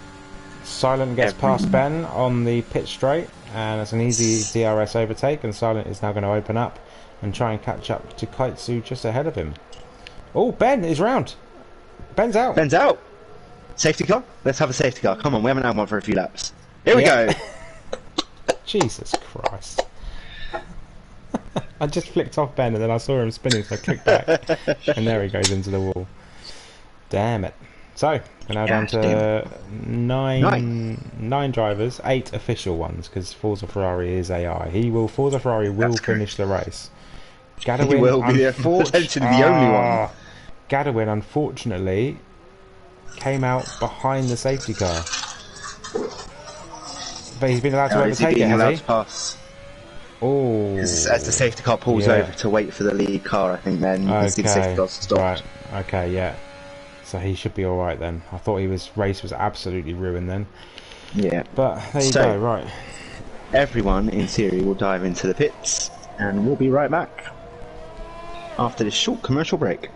Silent gets past Ben on the pit straight, and it's an easy DRS overtake, and Silent is now going to open up and try and catch up to Kaitsu just ahead of him. Oh, Ben is round. Ben's out. Ben's out. Safety car? Let's have a safety car. Come on, we haven't had one for a few laps. Here we go. Jesus Christ. I just flicked off Ben and then I saw him spinning, so I clicked back. And there he goes into the wall. Damn it. So, we're now down to nine drivers, 8 official ones, because Forza Ferrari is AI. Forza Ferrari will finish the race. Gadwin, he will be potentially the only one. Gadwin, unfortunately, came out behind the safety car. But he's been allowed to overtake it, has he? Pass. Oh. As the safety car pulls over to wait for the lead car, I think then you can see the safety car stopped. Right. Okay, yeah. So he should be alright then. I thought his race was absolutely ruined then. Yeah. But there you go, right. Everyone, in theory, will dive into the pits, and we'll be right back after this short commercial break.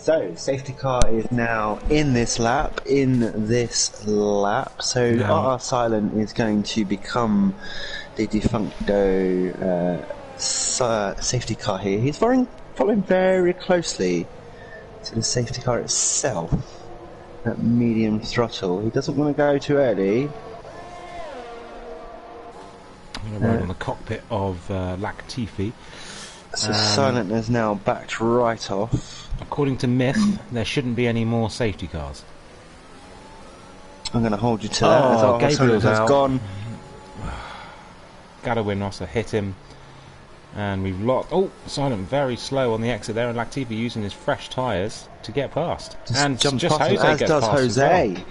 So, safety car is now in this lap, so No. RR Silent is going to become the de facto safety car here. He's following very closely to the safety car itself at medium throttle. He doesn't want to go too early. I'm going to ride on the cockpit of Latifi. So Silent has now backed right off. According to Myth, there shouldn't be any more safety cars. I'm going to hold you to that. As RR Gabriel's Silent has out. gone. Gadawin also hit him. And we've lost... Oh, Silent very slow on the exit there, and Latifi using his fresh tyres to get past. And just Jose as gets does past Jose. as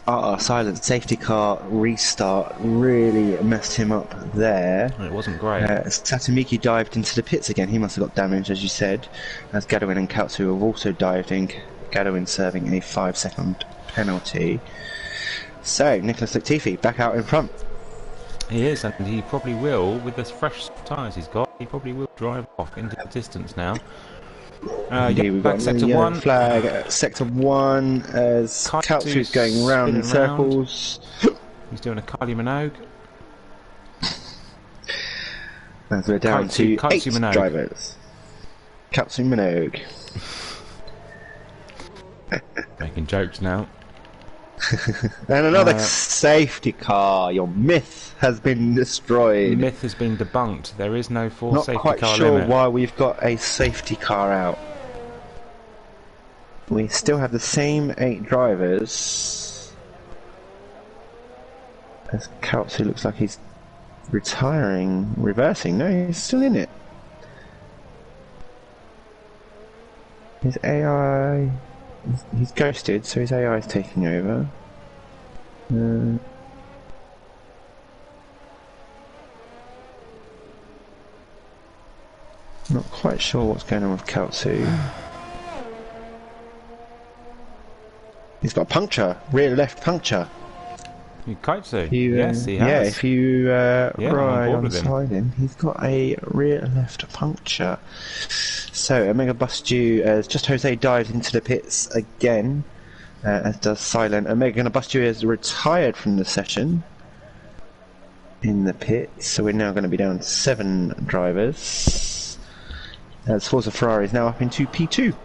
well. Silent safety car restart really messed him up there. It wasn't great. Satomiki dived into the pits again. He must have got damaged, as you said. As Gadawin and Kautsu have also dived in. Gadawin serving a 5-second penalty. So, Nicholas Latifi back out in front. He is, and he probably will, with the fresh tyres he's got, he probably will drive off into the distance now. We've got sector the 1 flag at sector 1 as Kautsu's going round in circles. He's doing a Kylie Minogue. As we're down to Kautsu 8 Minogue. drivers. Kautsu Minogue. Making jokes now. And another safety car. Your myth has been destroyed. Myth has been debunked. There is no full Not safety quite car sure limit. why we've got a safety car out. We still have the same 8 drivers. As Kautsu looks like he's reversing. No, he's still in it. His AI... He's ghosted, so his AI is taking over. Not quite sure what's going on with Kautsu. He's got a puncture, rear left puncture. Kautsu? Yes, he has. Yeah, if you ride on board alongside him, he's got a rear left puncture. So, Omega Bustu as just Jose dives into the pits again, as does Silent. Omega going to Bustu has retired from the session in the pits, so we're now going to be down to 7 drivers. As Forza Ferrari is now up into P2.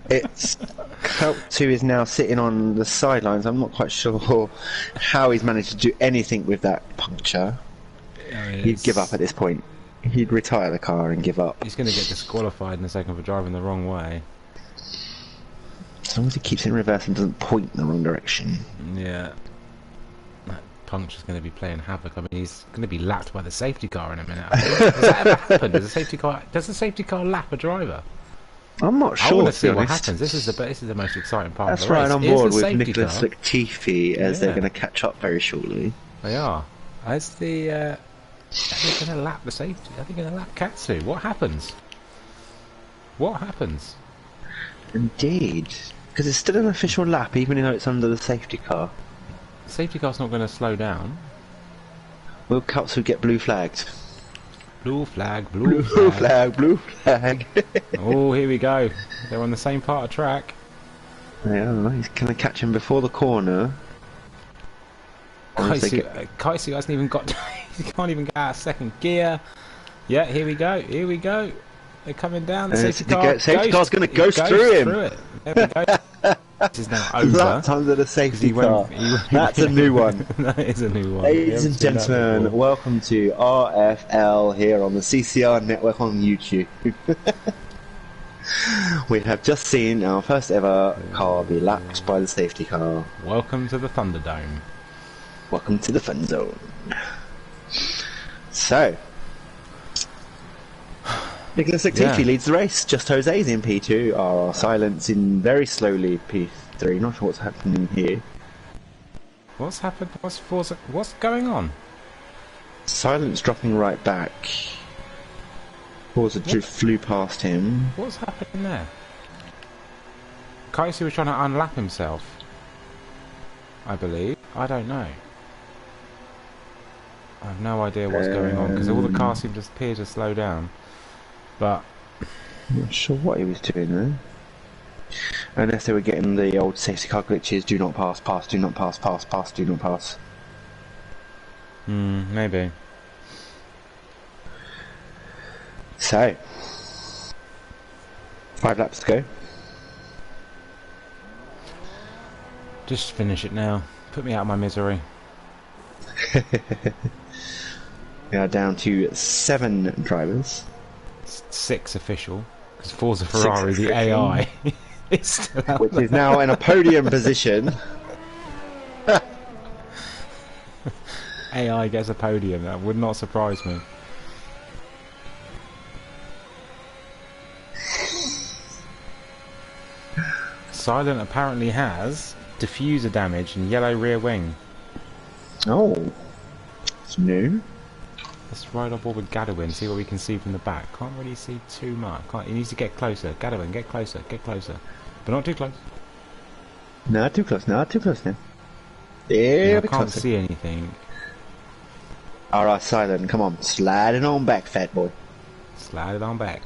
It's Kautsu is now sitting on the sidelines. I'm not quite sure how he's managed to do anything with that puncture. He'd give up at this point. He'd retire the car and give up. He's going to get disqualified in a second for driving the wrong way. As long as he keeps it in reverse and doesn't point in the wrong direction. Yeah. That puncture's going to be playing havoc. I mean, he's going to be lapped by the safety car in a minute. Does that ever happen? Does the safety car lap a driver? I'm not sure. I want to see what happens. This is the most exciting part of the race. That's right, on board with safety Nicholas car. Latifi as they're going to catch up very shortly. They are. Are they going to lap the safety? Are they going to lap Katsu? What happens? What happens? Indeed. Because it's still an official lap, even though it's under the safety car. The safety car's not going to slow down. Will Kautsu get blue flagged? Blue flag, Blue flag, blue flag. Oh, here we go. They're on the same part of track. Yeah, he's going to catch him before the corner. Kaisu hasn't even got... he can't even get out of second gear. Yeah, here we go. Here we go. They're coming down. The safety car's going to ghost through him. There we go. This is now over. Lapped under the safety car. That's a new one. That is a new one. Ladies and gentlemen, welcome to RFL here on the CCR network on YouTube. We have just seen our first ever car be lapped by the safety car. Welcome to the Thunderdome. Welcome to the fun zone. So, Nicholas Latifi leads the race. Just Jose's in P2. RR Silence in very slowly P3. Not sure what's happening here. What's happened? What's going on? Silence dropping right back. Forza flew past him. What's happening there? Kaisu was trying to unlap himself. I believe. I don't know. I have no idea what's going on because all the cars seem to appear to slow down. But I'm not sure what he was doing there. Unless they were getting the old safety car glitches, do not pass, pass, do not pass, pass, pass, do not pass. Maybe. So, 5 laps to go. Just finish it now. Put me out of my misery. We are down to 7 drivers. 6 official. Because Forza Ferrari, the AI, is still out which there. is now in a podium position. AI gets a podium. That would not surprise me. Silent apparently has diffuser damage and yellow rear wing. Oh, it's new. Let's ride on board with Gadwin, see what we can see from the back. Can't really see too much. He needs to get closer. Gadwin, get closer, get closer. But not too close. Not too close, not too close now. There, I can't see anything. Alright, Silent, come on. Slide it on back, fat boy. Slide it on back.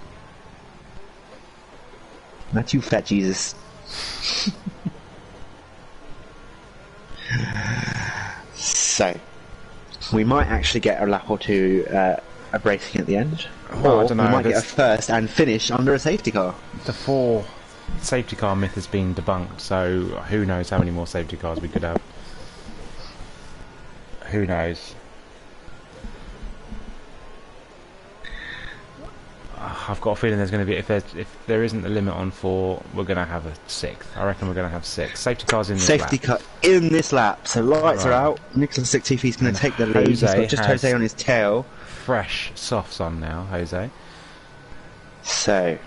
Not you, fat Jesus. So, we might actually get a lap or two of racing at the end. Well, or I don't know, we might get a first and finish under a safety car. The 4 safety car myth has been debunked, so who knows how many more safety cars we could have. Who knows? I've got a feeling there's going to be, if there isn't a limit on 4, we're going to have a 6th. I reckon we're going to have 6 safety cars in this lap. Safety car in this lap. So lights are out. Nicholas Latifi's going to take the lead. He's got just Jose on his tail. Fresh softs on now, Jose. So,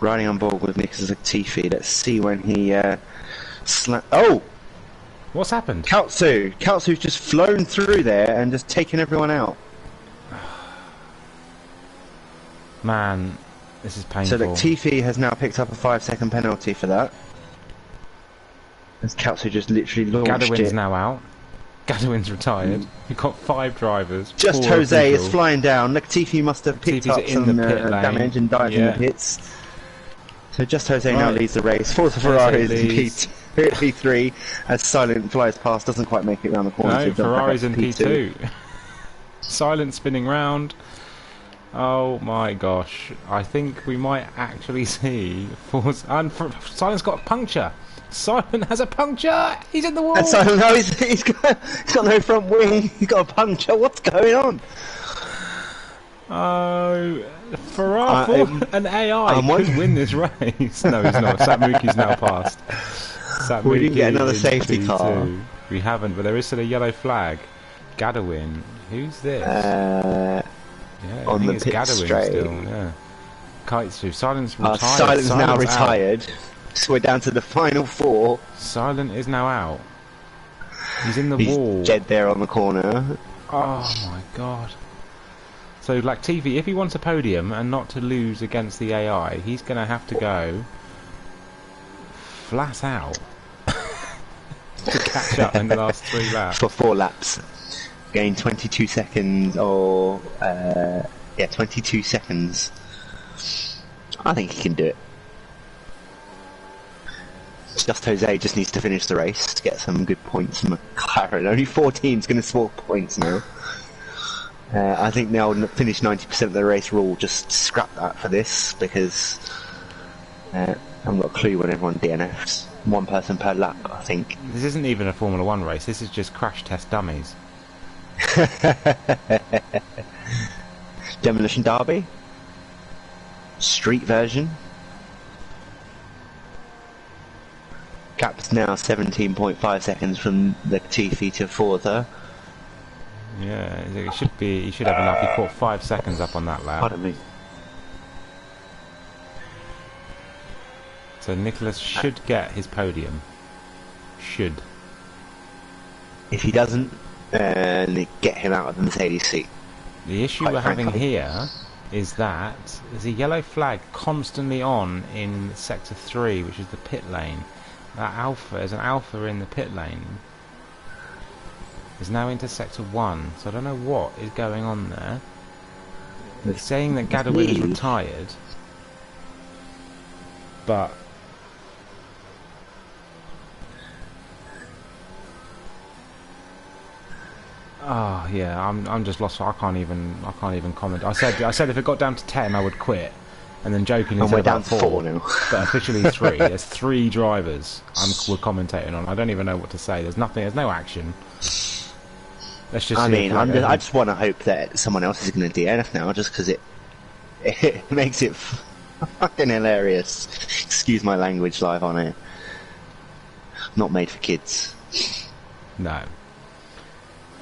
riding on board with Nicholas Latifi. Let's see when he oh! What's happened? Kaltsu's just flown through there and just taken everyone out. Man, this is painful. So Latifi has now picked up a 5-second penalty for that. As Kaltsu just literally launched Gadwin's it. now out. Gadwin's retired. We've got 5 drivers. Just Jose is flying down. Latifi must have picked up some damage and died in the pits. So just Jose now leads the race. Forza Ferrari is in P3 as Silent flies past, doesn't quite make it around the corner. No, Ferrari's in P2. Silent spinning round. Oh my gosh, I think we might actually see Forza... And Silent's got a puncture! Silent has a puncture! He's in the wall! And Silent, no, he's got no front wing, he's got a puncture, what's going on? Oh, Ferrari, an AI could win this race. No, he's not. Satmuki's now passed. Satmuki, we didn't get another safety P2. car. We haven't, but there is still a yellow flag. Gadwin, who's this? Yeah, on I think the it's pit Gadwin straight. still, yeah. Kaitsu, Silent's retired. Silent's now out. retired. So we're down to the final 4. Silent is now out. He's in the He's wall. dead there on the corner. Oh my god. So, like, TV, if he wants a podium and not to lose against the AI, he's going to have to go flat out to catch up in the last 3 laps. For 4 laps. Gain 22 seconds, or 22 seconds. I think he can do it. Just Jose just needs to finish the race to get some good points from McLaren. Only 4 teams going to swap points now. I think they'll finish 90% of the race rule. Just scrap that for this because I haven't got a clue when everyone DNFs. 1 person per lap, I think. This isn't even a Formula 1 race. This is just crash test dummies. Demolition Derby, street version. Cap's now 17.5 seconds from the Latifi to Forza. Yeah, it should be. He should have enough. He caught 5 seconds up on that lap. Pardon me. So Nicholas should get his podium. Should. If he doesn't, get him out of the Mercedes seat. The issue we're having here is that there's a yellow flag constantly on in Sector 3, which is the pit lane. That Alpha, there's an Alpha in the pit lane. Is now into sector 1, so I don't know what is going on there. They're saying that Gadawin is retired, but oh yeah, I'm just lost. I can't even comment. I said if it got down to 10, I would quit, and then jokingly said about 4 now. But officially 3. There's 3 drivers we're commentating on. I don't even know what to say. There's nothing. There's no action. Let's just. I just want to hope that someone else is going to DNF now, just because it makes it fucking hilarious. Excuse my language live on air. Not made for kids. No.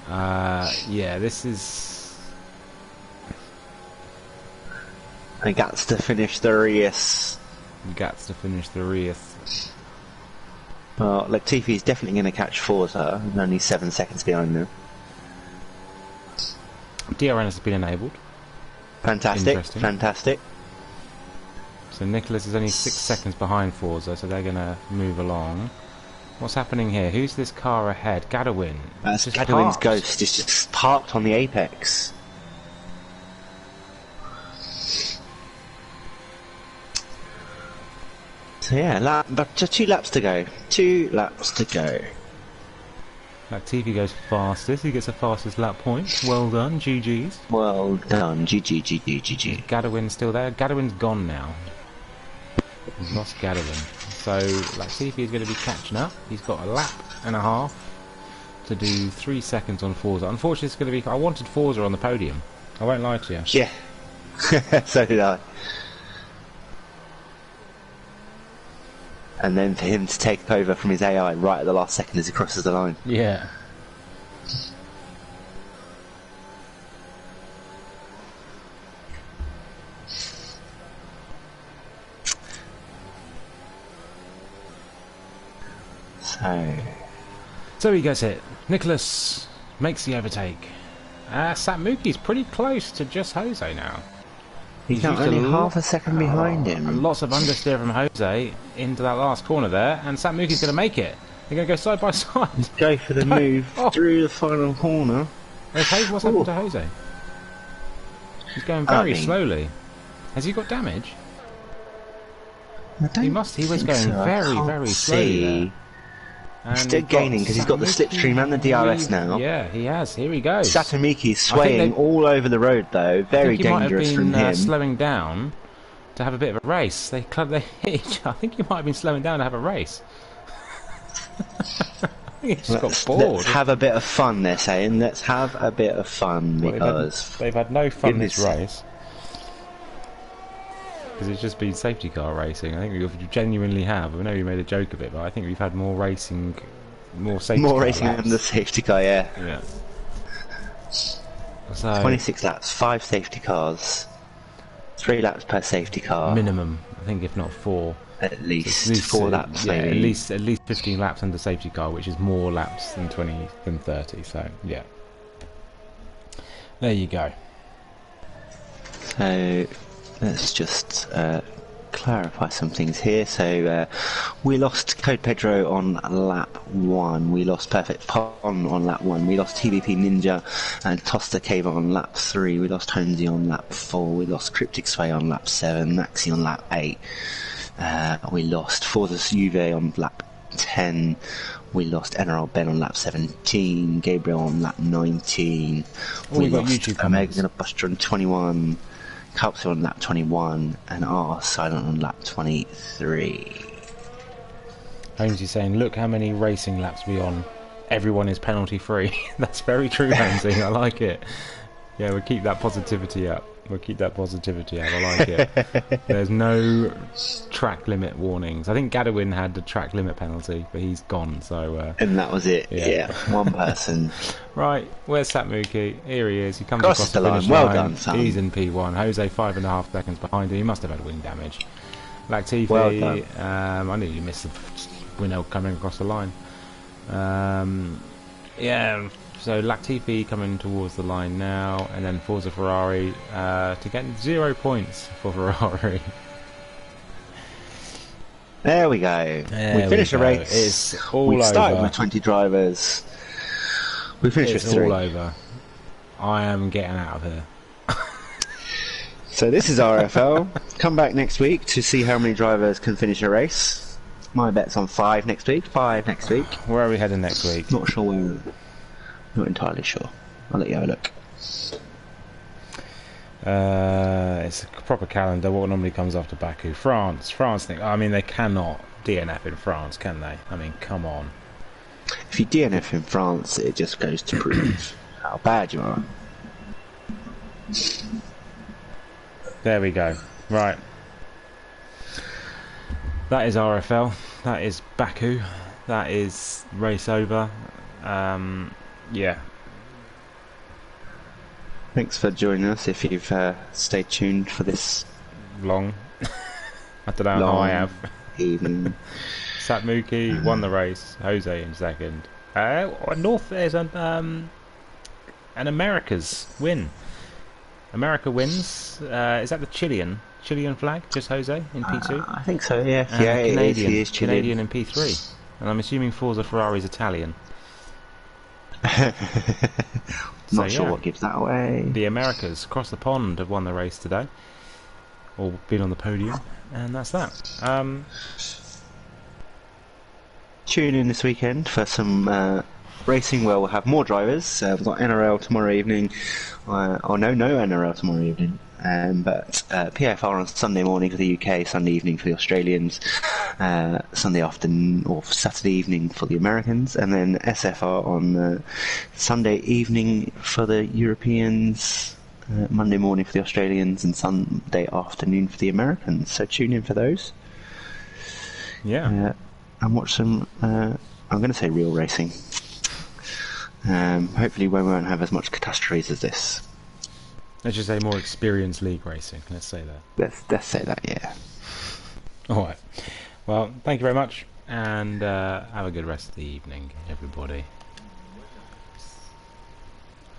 Yeah, this is. I got to finish the race. Gats to finish the race. Well, Latifi's definitely going to catch Forza, and only 7 seconds behind them. DRN has been enabled. Fantastic, fantastic. So Nicholas is only 6 seconds behind Forza, so they're going to move along. What's happening here? Who's this car ahead? Gadawin. That's Gadawin's Ghost. It's just parked on the apex. So yeah, but just 2 laps to go. 2 laps to go. Latifi goes fastest. He gets the fastest lap point. Well done, GG's. Well done, GG. Gadawin's still there. Gadawin's gone now. We've lost Gadawin. So Latifi is going to be catching up. He's got a lap and a half to do 3 seconds on Forza. Unfortunately, it's going to be. I wanted Forza on the podium. I won't lie to you. Yeah, so did I. And then for him to take over from his AI right at the last second as he crosses the line. Yeah. So he gets it. Nicholas makes the overtake. Satmuki's pretty close to just Jose now. He's not only half a second behind him. Lots of understeer from Jose into that last corner there, and Satmuki's going to make it. They're going to go side by side. Go for the move through the final corner. What's happened to Jose? He's going very slowly. Has he got damage? He was going very slowly there. He's still gaining because he's got the slipstream and the DRS now. Yeah, he has. Here he goes. Satamiki's swaying all over the road though. Very dangerous from him. Might have been slowing down to have a bit of a race. They hit each other. I think he might have been slowing down to have a race. I think he just got bored. Let's have a bit of fun, they're saying. Let's have a bit of fun because they've had no fun this race. Because it's just been safety car racing. I think we genuinely have. I know you made a joke of it, but I think we've had more racing, more safety car racing laps. than the safety car, yeah. Yeah. So 26 laps, 5 safety cars, 3 laps per safety car. Minimum, I think, if not 4. At least 4 laps, yeah, maybe. at least 15 laps under safety car, which is more laps than 30. So yeah. There you go. So let's just clarify some things here. So we lost Code Pedro on lap 1. We lost Perfect Pon on lap 1. We lost TVP Ninja and Tosta Cave on lap 3. We lost Honesy on lap 4. We lost Cryptic Sway on lap 7. Maxi on lap 8. We lost Forza Juve on lap 10. We lost NRL Ben on lap 17. Gabriel on lap 19. We lost Omega Buster on 21. Calpsy on lap 21 and R Silent on lap 23. Holmesy saying, look how many racing laps we're on. Everyone is penalty free. That's very true, Holmesy. I like it. Yeah, we'll keep that positivity up. I like it. There's no track limit warnings. I think Gadawin had the track limit penalty, but he's gone. So and that was it. Yeah, one person. Right, where's Satmuki? Here he is. He comes across the finish line. Well done, son. He's in P1. Jose 5.5 seconds behind him. He must have had wing damage. Latifi, well done. I nearly missed the winnow coming across the line. Yeah. So Latifi coming towards the line now, and then Forza Ferrari to get 0 points for Ferrari. There we go. There We finished we the go. race. It's all We've started over. with 20 drivers. We finished It's with 3. all over. I am getting out of here. So this is RFL. Come back next week to see how many drivers can finish a race. My bet's on 5 next week. 5 next week. Where are we heading next week? Not sure where. Not entirely sure. I'll let you have a look. It's a proper calendar. What normally comes after Baku? France. I mean, they cannot DNF in France, can they? I mean, come on. If you DNF in France, it just goes to prove how bad you are. There we go. Right. That is RFL. That is Baku. That is race over. Yeah. Thanks for joining us. If you've stayed tuned for this Long. I don't know how I have. evening. Satmuki won the race. Jose in second. North there's an America's win. America wins. Is that the Chilean flag? Just Jose in P2. I think so. Yeah. And Yeah. Canadian, He is Chilean. Canadian in P3. And I'm assuming Forza Ferrari's Italian. Not sure what gives that away. The Americas across the pond have won the race today, or been on the podium, and that's that. Tune in this weekend for some racing where we'll have more drivers. We've got NRL tomorrow evening. No NRL tomorrow evening. But PAFR on Sunday morning for the UK, Sunday evening for the Australians, Sunday afternoon or Saturday evening for the Americans, and then SFR on Sunday evening for the Europeans, Monday morning for the Australians, and Sunday afternoon for the Americans. So tune in for those. Yeah. And watch some, I'm going to say real racing. Hopefully we won't have as much catastrophes as this. Let's just say more experienced league racing. Let's say that. Let's say that, yeah. All right. Well, thank you very much, and have a good rest of the evening, everybody.